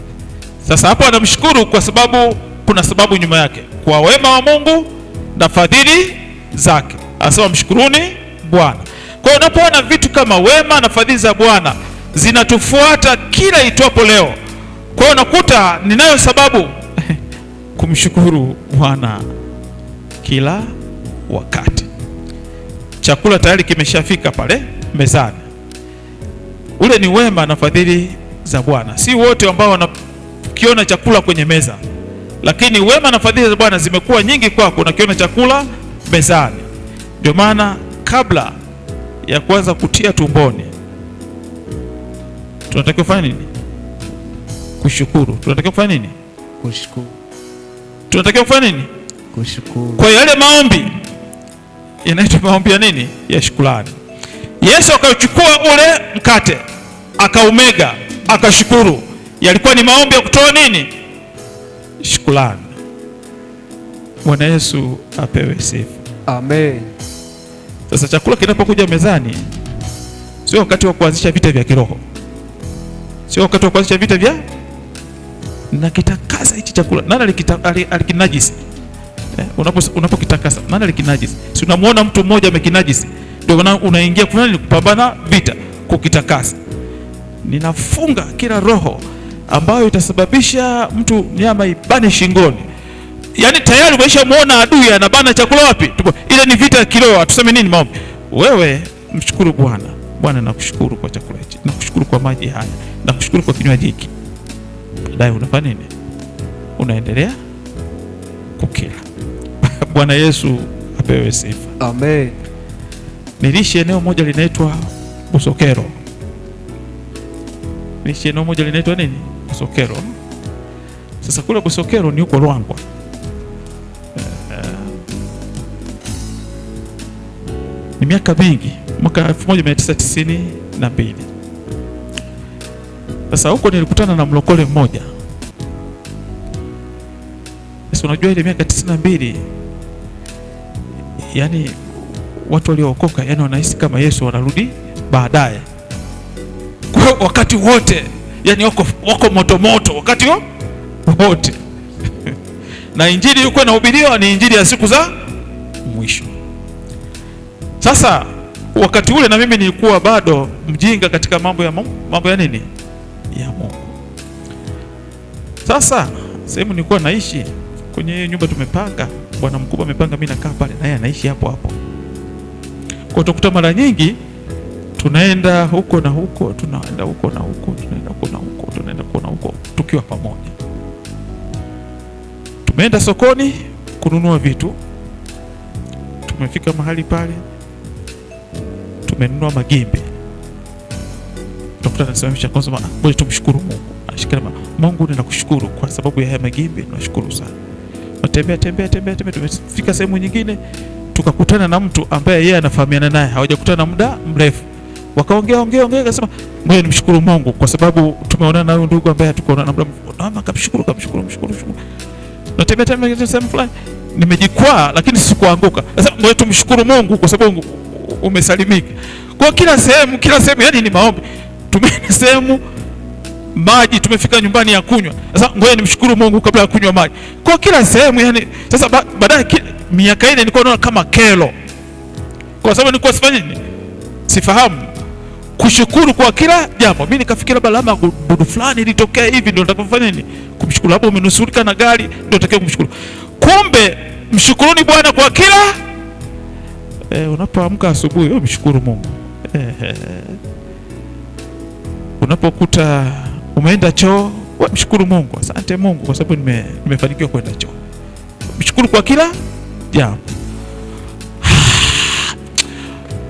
Sasa hapo anamshukuru kwa sababu kuna sababu nyuma yake, kwa wema wa Mungu na fadhili zake. Anasema mshukuruni Bwana. Kwa hiyo unapoona vitu kama wema na fadhili za Bwana zinatufuata kila itwapo leo, kwa hiyo unakuta ninayo sababu kumshukuru Bwana kila wakati. Chakula tayari kimeshafika pale mezani. Ule ni wema na fadhili za Bwana. Si wote ambao wanakiona chakula kwenye meza, lakini wema na fadhili za Bwana zimekuwa nyingi kwako, unakiona chakula mezani. Ndio maana kabla ya kuanza kutia tumboni, tunatakiwa kufanya nini? Kushukuru. Tunatakiwa kufanya nini? Kushukuru. Tunatakiwa kufanya nini? Kushukuru. Kwa yale maombi yanaitwa maombi ya nini? Ya shukrani. Yesu akachukua ule mkate, akaumega, akashukuru. Yalikuwa ni maombi ya kutoa nini? Shukrani. Bwana Yesu apewe sifa. Amen. Sasa chakula kinapokuja mezani, sio wakati wa kuanzisha vita vya kiroho, sio wakati wa kuanzisha vita vya na kitakasa hichi chakula. Nani alikinajisi? Unapokitakasa nani alikinajisi? Si unamuona mtu mmoja amekinajisi, ndio unaingia kufanya kupambana vita kukitakasa. Ninafunga kila roho ambayo itasababisha mtu nyama ibane shingoni. Yaani tayari umeshamuona adui anabana chakula wapi? Ile ni vita ya kiroho. Tuseme nini maombi? Wewe mshukuru Bwana. Bwana, nakushukuru kwa chakula hichi, nakushukuru kwa maji haya, nakushukuru kwa kinywaji hiki. Baadaye unafanya nini? Unaendelea kukila. Bwana Yesu apewe sifa. Amen. Niliishi eneo moja linaitwa Busokero. Niliishi eneo moja linaitwa nini? Busokero. Sasa kule Busokero ni huko Ruangwa. Ni miaka mingi, mwaka 1990 92. Sasa huko nilikutana na mlokole mmoja. Sasa unajua ile miaka 92, yani watu waliookoka yani wanahisi kama Yesu wanarudi baadaye. Kwa wakati wote yani wako moto moto wakati wote. Na injili ilikuwa inahubiriwa ni injili ya siku za mwisho. Sasa wakati ule na mimi nilikuwa bado mjinga katika mambo ya nini? Ya Mungu. Sasa sehemu nilikuwa naishi kwenye nyumba tumepanga, bwana mkubwa amepanga, mimi nakaa pale na yeye anaishi hapo hapo. Kwa utakuta mara nyingi tunaenda huko na huko, tunaenda huko na huko, tunaenda huko na huko, tunaenda huko na huko tukiwa pamoja. Tumeenda sokoni kununua vitu. Tumefika mahali pale tumenunua magimbi. Utakuta nasimamisha kwanza, ngoja tumshukuru Mungu. Ashikana, Mungu ninakushukuru kwa sababu ya haya magimbi, tunashukuru sana. Tembea tumefika sehemu nyingine tukakutana na mtu ambaye yeye anafahamiana naye, hawajakutana muda mrefu. Wakaongea akasema, ngoja nimshukuru Mungu kwa sababu tumeonana na huyu ndugu ambaye hatukuonana na muda mrefu. Na akamshukuru. Natembea sehemu fulani nimejikwaa, lakini sikuanguka. Sasa ngoja tumshukuru Mungu kwa sababu umesalimika. Kwa kila sehemu yani ni maombi. Tumeenda sehemu maji, tumefika nyumbani ya kunywa. Sasa ngoja nimshukuru Mungu kabla ya kunywa maji. Kwa kila sehemu yani. Sasa baadaye miaka ile nilikuwa naona kama kero, kwa sababu nilikuwa sifanyi nini, sifahamu kushukuru kwa kila jambo. Mimi nikafikiria balama dudu fulani ilitokea hivi ndio nitakufanya nini, kumshukuru. Hapo umenusurika na gari ndio nitakiwa kumshukuru. Kumbe mshukuruni Bwana kwa kila unapoamka asubuhi wewe mshukuru Mungu. Unapokuta umeenda choo wewe mshukuru Mungu. Asante Mungu kwa sababu nimefanikiwa kwenda choo. Mshukuru kwa kila jambo.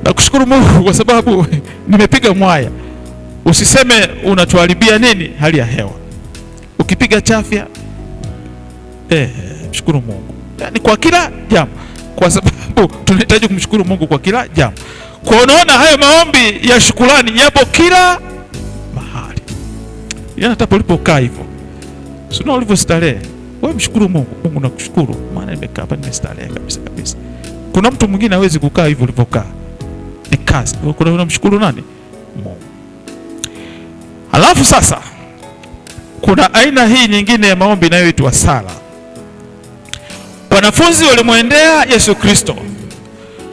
Nakushukuru Mungu kwa sababu nimepiga mwaya. Usiseme unatuharibia nini hali ya hewa. Ukipiga chafya mshukuru Mungu. Yaani kwa kila jambo, kwa sababu tunahitaji kumshukuru Mungu kwa kila jambo. Kwa unaona hayo maombi ya shukrani yapo kila mahali. Yaani hata ulipokaa hivyo. Sio ulivyostarehe. Wewe mshukuru Mungu. Mungu nakushukuru maana nimekaa hapa nimestarehe kabisa. Kuna mtu mwingine hawezi kukaa hivyo ulivyokaa. Ni kazi. Kuna unamshukuru nani? Mungu. Halafu sasa kuna aina hii nyingine ya maombi inayoitwa sala. Wanafunzi walimwendea Yesu Kristo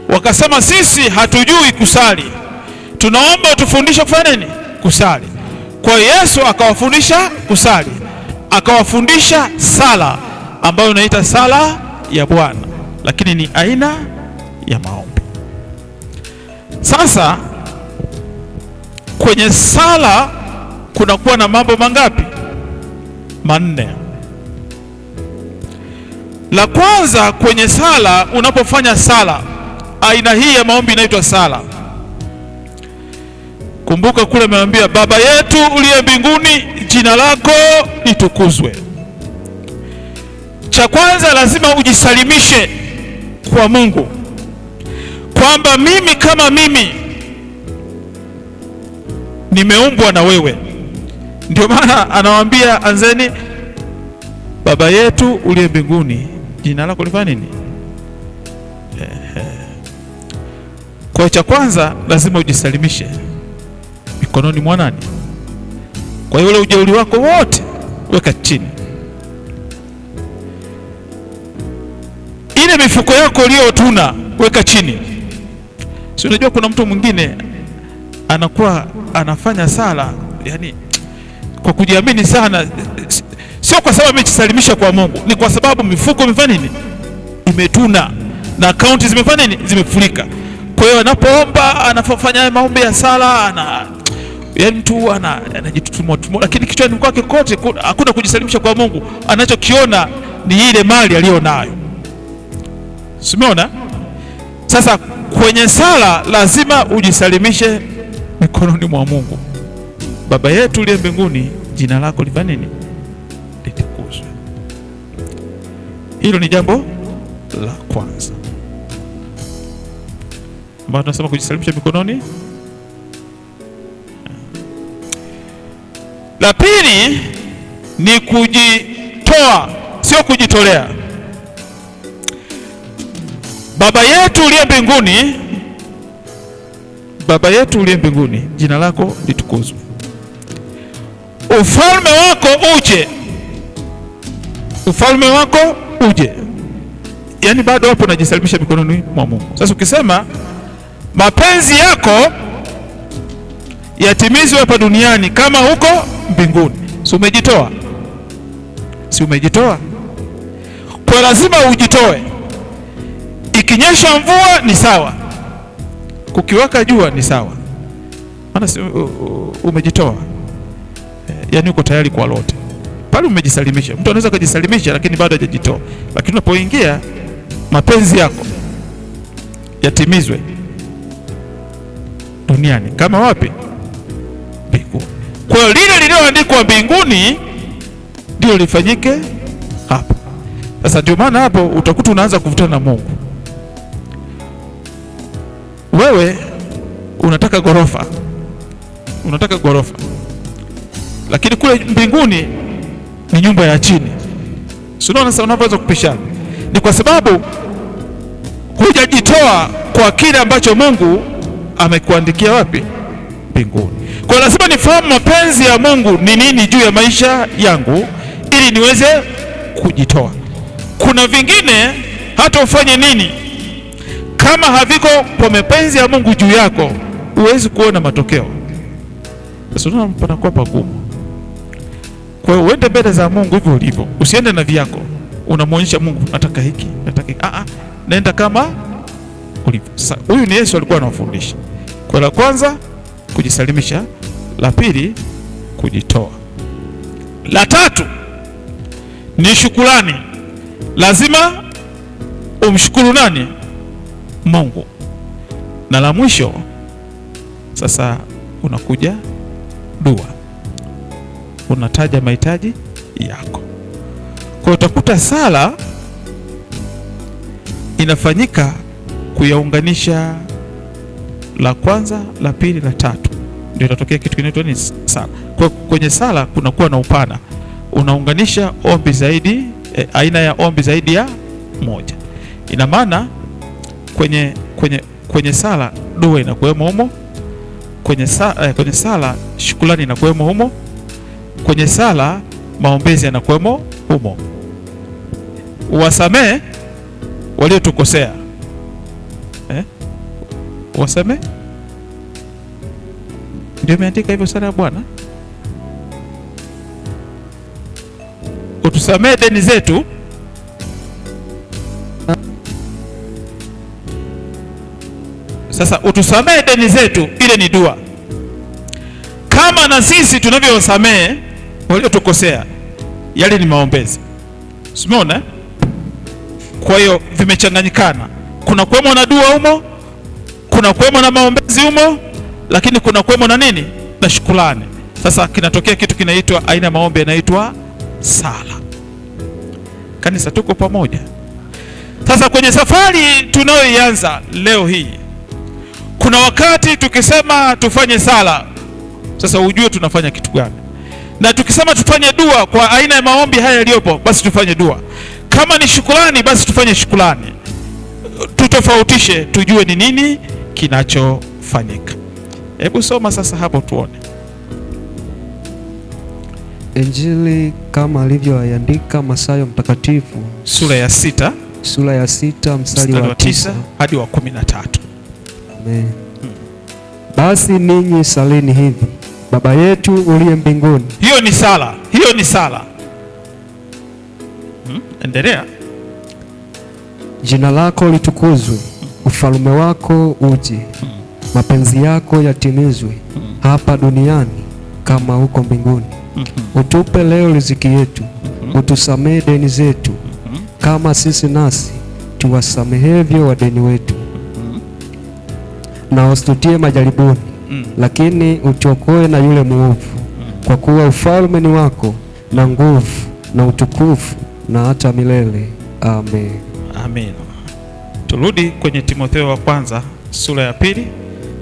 wakasema, sisi hatujui kusali, tunaomba utufundishe kufanya nini? Kusali. Kwa Yesu akawafundisha kusali, akawafundisha sala ambayo inaitwa sala ya Bwana, lakini ni aina ya maombi. Sasa kwenye sala kunakuwa na mambo mangapi? Manne. La kwanza, kwenye sala, unapofanya sala, aina hii ya maombi inaitwa sala. Kumbuka kule ameambia, Baba yetu uliye mbinguni, jina lako litukuzwe. Cha kwanza lazima ujisalimishe kwa Mungu kwamba mimi kama mimi nimeumbwa na wewe. Ndio maana anawaambia anzeni, Baba yetu uliye mbinguni, jina lako lifanye nini? Kwa cha kwanza lazima ujisalimishe mikononi mwa nani? Kwa hiyo ule ujeuri wako wote weka chini. Ile mifuko yako uliyotuna weka chini. Si unajua kuna mtu mwingine anakuwa anafanya sala yani kwa kujiamini sana, sio kwa sababu amejisalimisha kwa Mungu, ni kwa sababu mifuko imefanya nini? Imetuna na akaunti zimefanya nini? Zimefurika. Kwa hiyo anapoomba, anafanya maombi ya sala, yaani mtu anajitutumua, lakini kichwani kwake kote hakuna kujisalimisha kwa Mungu. Anachokiona ni ile mali aliyonayo. Simeona? Sasa kwenye sala lazima ujisalimishe mikononi mwa Mungu. Baba yetu uliye mbinguni, jina lako lifanye nini? Litukuzwe. Hilo ni jambo la kwanza ambalo tunasema kujisalimisha mikononi La pili ni kujitoa, sio kujitolea. Baba yetu uliye mbinguni, Baba yetu uliye mbinguni, jina lako litukuzwe. Ufalme wako uje, ufalme wako uje. Yaani bado hapo unajisalimisha mikononi mwa Mungu. Sasa ukisema mapenzi yako yatimizwe hapa duniani kama huko mbinguni, si umejitoa? Si umejitoa? Kwa lazima ujitoe. Ikinyesha mvua ni sawa, kukiwaka jua ni sawa, maana umejitoa. Yaani uko tayari kwa lote pale, umejisalimisha. Mtu anaweza kujisalimisha lakini bado hajajitoa. Lakini unapoingia, mapenzi yako yatimizwe duniani kama wapi? Mbinguni. Kwa hiyo lile lililoandikwa mbinguni ndio lifanyike hapa. Sasa ndio maana hapo utakuta unaanza kuvutana na Mungu. Wewe unataka ghorofa, unataka ghorofa, lakini kule mbinguni ni nyumba ya chini. Sio? Unaona sasa unaweza kupishana. Ni kwa sababu hujajitoa kwa kile ambacho Mungu amekuandikia wapi? Mbinguni. Kwa lazima nifahamu mapenzi ya Mungu ni nini juu ya maisha yangu ili niweze kujitoa. Kuna vingine hata ufanye nini, kama haviko kwa mapenzi ya Mungu juu yako, huwezi kuona matokeo. Sasa unaona panakuwa pagumu. Kwa hiyo uende mbele za Mungu hivyo ulivyo. Usiende na vyako. Unamwonyesha Mungu, nataka hiki, nataka hiki. Nenda kama ulivyo. Sasa huyu ni Yesu alikuwa anawafundisha. Kwa la kwanza kujisalimisha, la pili kujitoa, la tatu ni shukrani. Lazima umshukuru nani? Mungu. Na la mwisho sasa unakuja dua, unataja mahitaji yako. Kwa utakuta sala inafanyika kuyaunganisha la kwanza, la pili, la tatu, ndio itatokea kitu kinaitwa ni sala. Kwa kwenye sala kunakuwa na upana, unaunganisha ombi zaidi, aina ya ombi zaidi ya moja. Ina maana kwenye sala dua inakuwemo humo, kwenye sala shukrani inakuwemo humo, kwenye sala maombezi yanakuwemo humo. Uwasamee waliotukosea, uwasamee, ndio imeandika hivyo sala ya Bwana. Utusamee deni zetu Sasa utusamee deni zetu, ile ni dua, kama na sisi tunavyowasamee waliotukosea, yale ni maombezi. Umeona? Kwa hiyo vimechanganyikana, kuna kuwemo na dua humo, kuna kuwemo na maombezi humo, lakini kuna kuwemo na nini? Na shukrani. Sasa kinatokea kitu kinaitwa, aina ya maombi yanaitwa sala. Kanisa, tuko pamoja? Sasa kwenye safari tunayoianza leo hii, kuna wakati tukisema tufanye sala, sasa ujue tunafanya kitu gani. Na tukisema tufanye dua kwa aina ya maombi haya yaliyopo, basi tufanye dua. Kama ni shukrani, basi tufanye shukrani. Tutofautishe, tujue ni nini kinachofanyika. Hebu soma sasa hapo tuone. Injili kama alivyoandika Mathayo mtakatifu sura ya 6 mstari wa 9 hadi wa 13. Amen. Basi ninyi salini hivi: Baba yetu uliye mbinguni. Hiyo ni sala, hiyo ni sala. Endelea. Jina lako litukuzwe, ufalme wako uje, mapenzi yako yatimizwe hapa duniani kama huko mbinguni. Utupe leo riziki yetu, utusamee deni zetu kama sisi nasi tuwasamehevyo wadeni wetu, na usitutie majaribuni, lakini utuokoe na yule mwovu, kwa kuwa ufalme ni wako na nguvu na utukufu na hata milele. Amen. Amen. Turudi kwenye Timotheo wa kwanza sura ya 2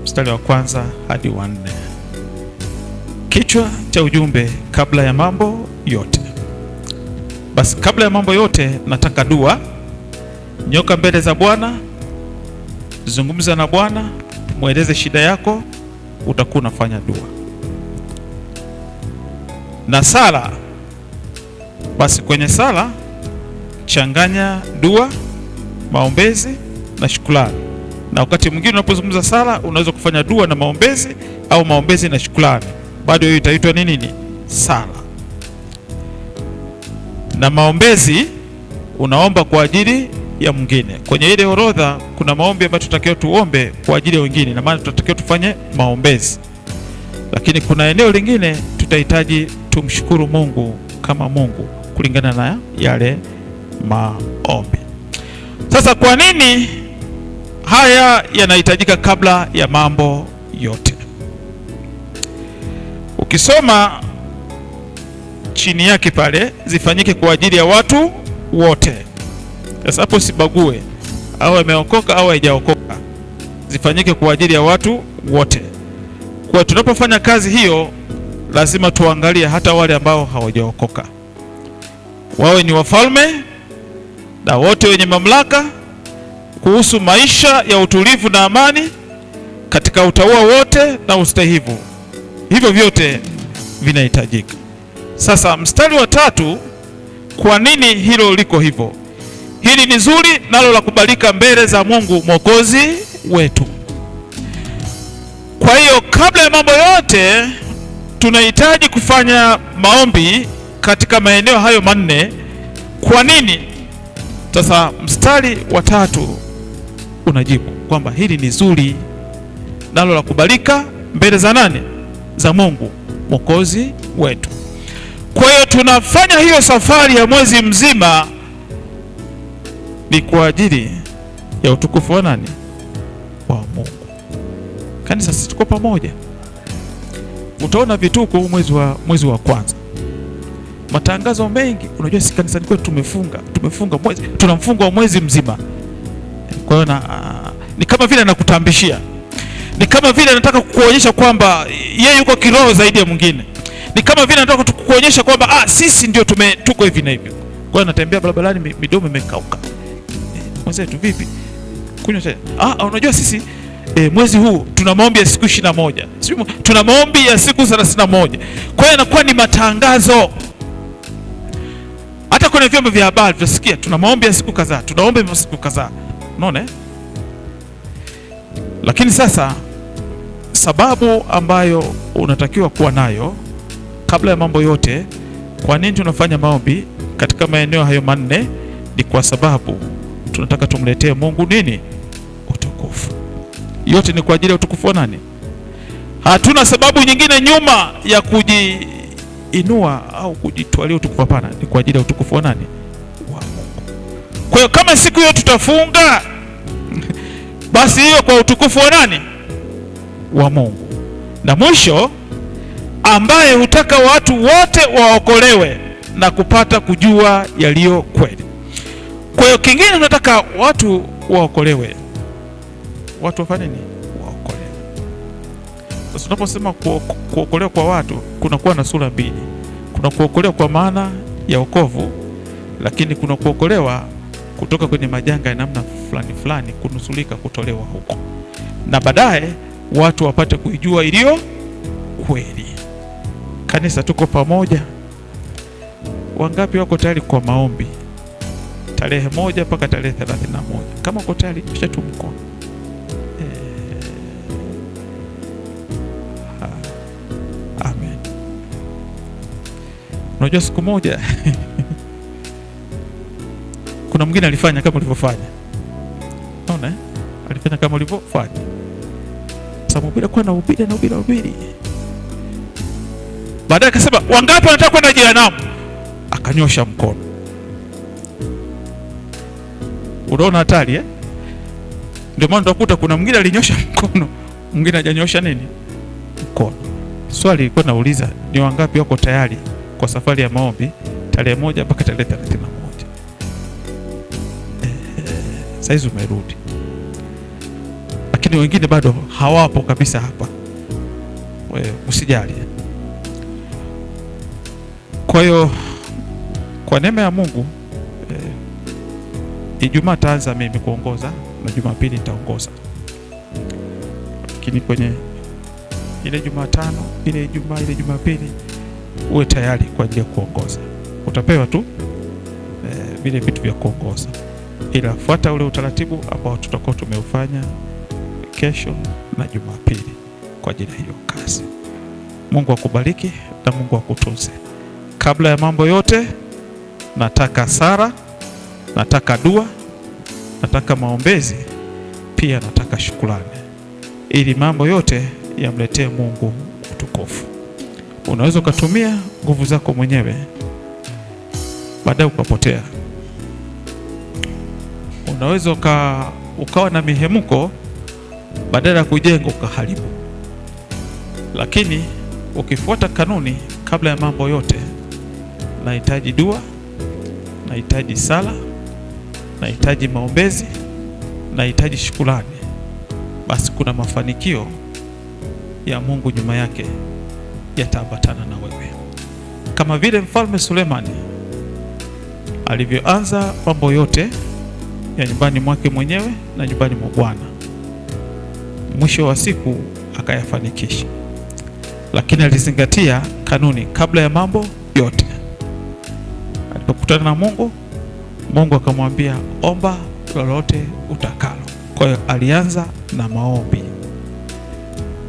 mstari wa 1 hadi wa 4. Kichwa cha ujumbe: kabla ya mambo yote. Basi kabla ya mambo yote, nataka dua. Nyoka mbele za Bwana, zungumza na Bwana, mweleze shida yako, utakuwa unafanya dua na sala. Basi kwenye sala changanya dua, maombezi na shukrani. Na wakati mwingine unapozungumza sala, unaweza kufanya dua na maombezi au maombezi na shukrani, bado hiyo itaitwa nini? Sala. Na maombezi unaomba kwa ajili ya mwingine. Kwenye ile orodha kuna maombi ambayo tutakiwa tuombe kwa ajili ya wengine, na maana tutatakiwa tufanye maombezi. Lakini kuna eneo lingine tutahitaji tumshukuru Mungu kama Mungu kulingana na yale maombi. Sasa kwa nini haya yanahitajika kabla ya mambo yote? Ukisoma chini yake pale, zifanyike kwa ajili ya watu wote. Sasa hapo sibague au ameokoka au hajaokoka, zifanyike kwa ajili ya watu wote. Kwa tunapofanya kazi hiyo, lazima tuangalie hata wale ambao hawajaokoka, wawe ni wafalme na wote wenye mamlaka, kuhusu maisha ya utulivu na amani katika utauwa wote na ustahivu. Hivyo vyote vinahitajika. Sasa mstari wa 3, kwa nini hilo liko hivyo? Hili ni zuri nalo la kubalika mbele za Mungu Mwokozi wetu. Kwa hiyo kabla ya mambo yote tunahitaji kufanya maombi katika maeneo hayo manne. Kwa nini? Sasa mstari wa 3 unajibu kwamba hili ni zuri nalo la kubalika mbele za nani? Za Mungu Mwokozi wetu. Kwa hiyo tunafanya hiyo safari ya mwezi mzima ni kwa ajili ya utukufu wa nani? Wa Mungu. Kanisa, sisi tuko pamoja. Utaona vituko mwezi wa kwanza, matangazo mengi. Unajua sisi kanisani kwetu tumefunga mwezi, tuna mfungo wa mwezi mzima. Kwa hiyo ni kama vile anakutambishia, ni kama vile anataka kukuonyesha kwamba yeye yuko kiroho zaidi ya mwingine, ni kama vile anataka kukuonyesha kwamba sisi ndio tuko hivi na hivi. Kwa hiyo anatembea barabarani midomo imekauka. Mwenzetu vipi? Kunywa chai. Unajua sisi mwezi huu tuna maombi ya siku 21. Tuna maombi ya siku 31. Kwa hiyo inakuwa ni matangazo. Hata kwenye vyombo vya habari tunasikia tuna maombi ya siku kadhaa, tunaomba ya siku kadhaa. Unaona? Lakini sasa sababu ambayo unatakiwa kuwa nayo kabla ya mambo yote, kwa nini tunafanya maombi katika maeneo hayo manne, ni kwa sababu tunataka tumletee Mungu nini? Utukufu. Yote ni kwa ajili ya utukufu wa nani? Hatuna sababu nyingine nyuma ya kujiinua au kujitwalia utukufu. Hapana, ni kwa ajili ya utukufu wa nani? Wa Mungu. Kwa hiyo kama siku hiyo tutafunga basi hiyo kwa utukufu wa nani? Wa Mungu. Na mwisho, ambaye hutaka watu wote waokolewe na kupata kujua yaliyo kweli. Kwa hiyo kingine tunataka watu waokolewe. Watu wafanye nini? Waokolewe. Sasa tunaposema kuokolewa kwa watu, kunakuwa na sura mbili. Kuna kuokolewa kwa maana ya wokovu, lakini kuna kuokolewa kutoka kwenye majanga ya namna fulani, kunusulika, kutolewa huko, na baadaye watu wapate kuijua iliyo kweli. Kanisa, tuko pamoja? Wangapi wako tayari kwa maombi tarehe 1 mpaka tarehe 31? Kama uko tayari, kisha tu mkono. Amen. Unajua siku moja kuna mwingine alifanya kama ulivyofanya. Unaona? Alifanya kama ulivyofanya. Sababu bila kuwa na ubiri. Baadaye akasema, wangapi wanataka kwenda jehanamu? Akanyosha mkono. Unaona hatari eh? Ndio maana utakuta kuna mwingine alinyosha mkono, mwingine hajanyosha nini? Mkono. Swali lilikuwa nauliza, ni wangapi wako tayari kwa safari ya maombi tarehe 1 mpaka tarehe 31? Saizi umerudi, lakini wengine bado hawapo kabisa hapa. Wewe usijali, Kwa hiyo kwa neema ya Mungu Ijumaa taanza mimi kuongoza na Jumapili nitaongoza, lakini kwenye ile Jumatano, ile Ijumaa, ile Jumapili uwe tayari kwa ajili ya kuongoza. Utapewa tu vile vitu vya kuongoza, ila fuata ule utaratibu ambao tutakuwa tumeufanya kesho na Jumapili kwa ajili ya hiyo kazi. Mungu akubariki na Mungu akutunze. Kabla ya mambo yote, nataka sala, nataka dua, nataka maombezi, pia nataka shukrani, ili mambo yote yamletee Mungu utukufu. Unaweza ukatumia nguvu zako mwenyewe, baadaye ukapotea. Unaweza ukawa na mihemko, badala ya kujenga ukaharibu. Lakini ukifuata kanuni, kabla ya mambo yote, nahitaji dua, nahitaji sala, nahitaji maombezi, nahitaji shukrani, basi kuna mafanikio ya Mungu nyuma yake yataambatana na wewe. Kama vile Mfalme Sulemani alivyoanza mambo yote ya nyumbani mwake mwenyewe na nyumbani mwa Bwana, mwisho wa siku akayafanikisha, lakini alizingatia kanuni kabla ya mambo yote. Alipokutana na Mungu, Mungu akamwambia omba lolote utakalo. Kwa hiyo alianza na maombi,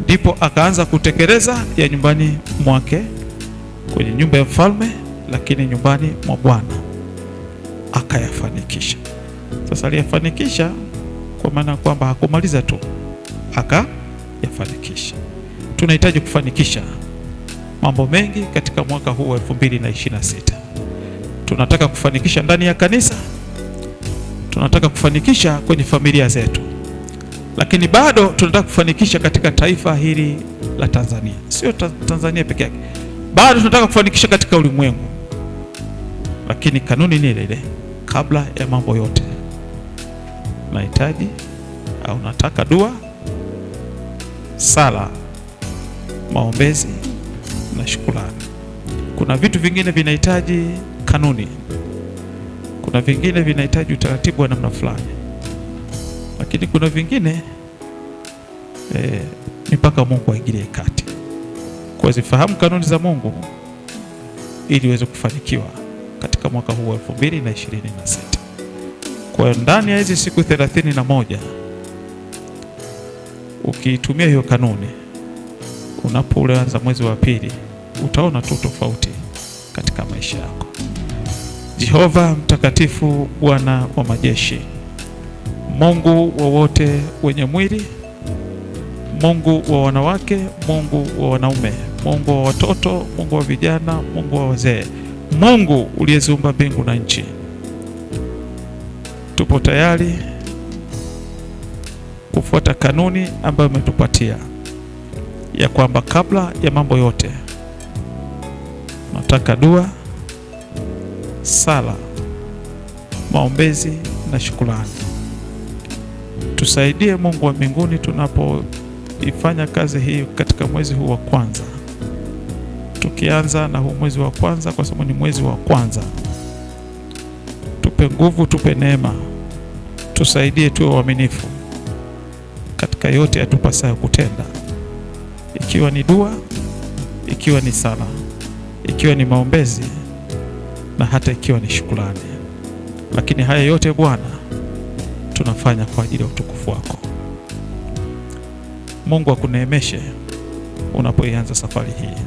ndipo akaanza kutekeleza ya nyumbani mwake kwenye nyumba ya mfalme, lakini nyumbani mwa Bwana akayafanikisha. Sasa aliyafanikisha kwa maana kwamba hakumaliza tu, akayafanikisha. Tunahitaji kufanikisha mambo mengi katika mwaka huu wa 2026. Tunataka kufanikisha ndani ya kanisa, tunataka kufanikisha kwenye familia zetu, lakini bado tunataka kufanikisha katika taifa hili la Tanzania. Sio Tanzania peke yake, bado tunataka kufanikisha katika ulimwengu. Lakini kanuni ni ile ile, kabla ya mambo yote nahitaji au nataka dua, sala, maombezi na shukrani. Kuna vitu vingine vinahitaji kanuni, kuna vingine vinahitaji utaratibu wa namna fulani, lakini kuna vingine ni mpaka Mungu aingilie kati. Kwa zifahamu kanuni za Mungu ili uweze kufanikiwa katika mwaka huu wa 2026. Kwa hiyo ndani ya hizi siku 31 ukiitumia hiyo kanuni, unapoanza mwezi wa pili utaona tu tofauti katika maisha yako. Jehova mtakatifu, Bwana wa majeshi, Mungu wa wote wenye mwili, Mungu wa wanawake, Mungu wa wanaume, Mungu wa watoto, Mungu wa vijana, Mungu wa wazee, Mungu uliyeziumba mbingu na nchi, tupo tayari kufuata kanuni ambayo umetupatia ya kwamba kabla ya mambo yote nataka dua, sala, maombezi na shukrani. Tusaidie Mungu wa mbinguni tunapoifanya kazi hii katika mwezi huu wa kwanza, tukianza na huu mwezi wa kwanza kwa sababu ni mwezi wa kwanza. Tupe nguvu, tupe neema, tusaidie tuwe waaminifu katika yote yatupasayo kutenda, ikiwa ni dua, ikiwa ni sala, ikiwa ni maombezi na hata ikiwa ni shukrani. Lakini haya yote Bwana tunafanya kwa ajili ya utukufu wako. Mungu akuneemeshe unapoianza safari hii,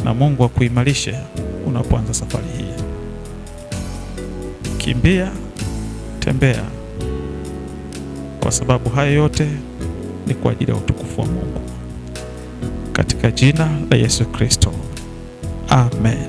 na Mungu akuimarishe unapoanza safari hii. Kimbia, tembea, kwa sababu haya yote ni kwa ajili ya utukufu wa Mungu. Katika jina la Yesu Kristo, amen.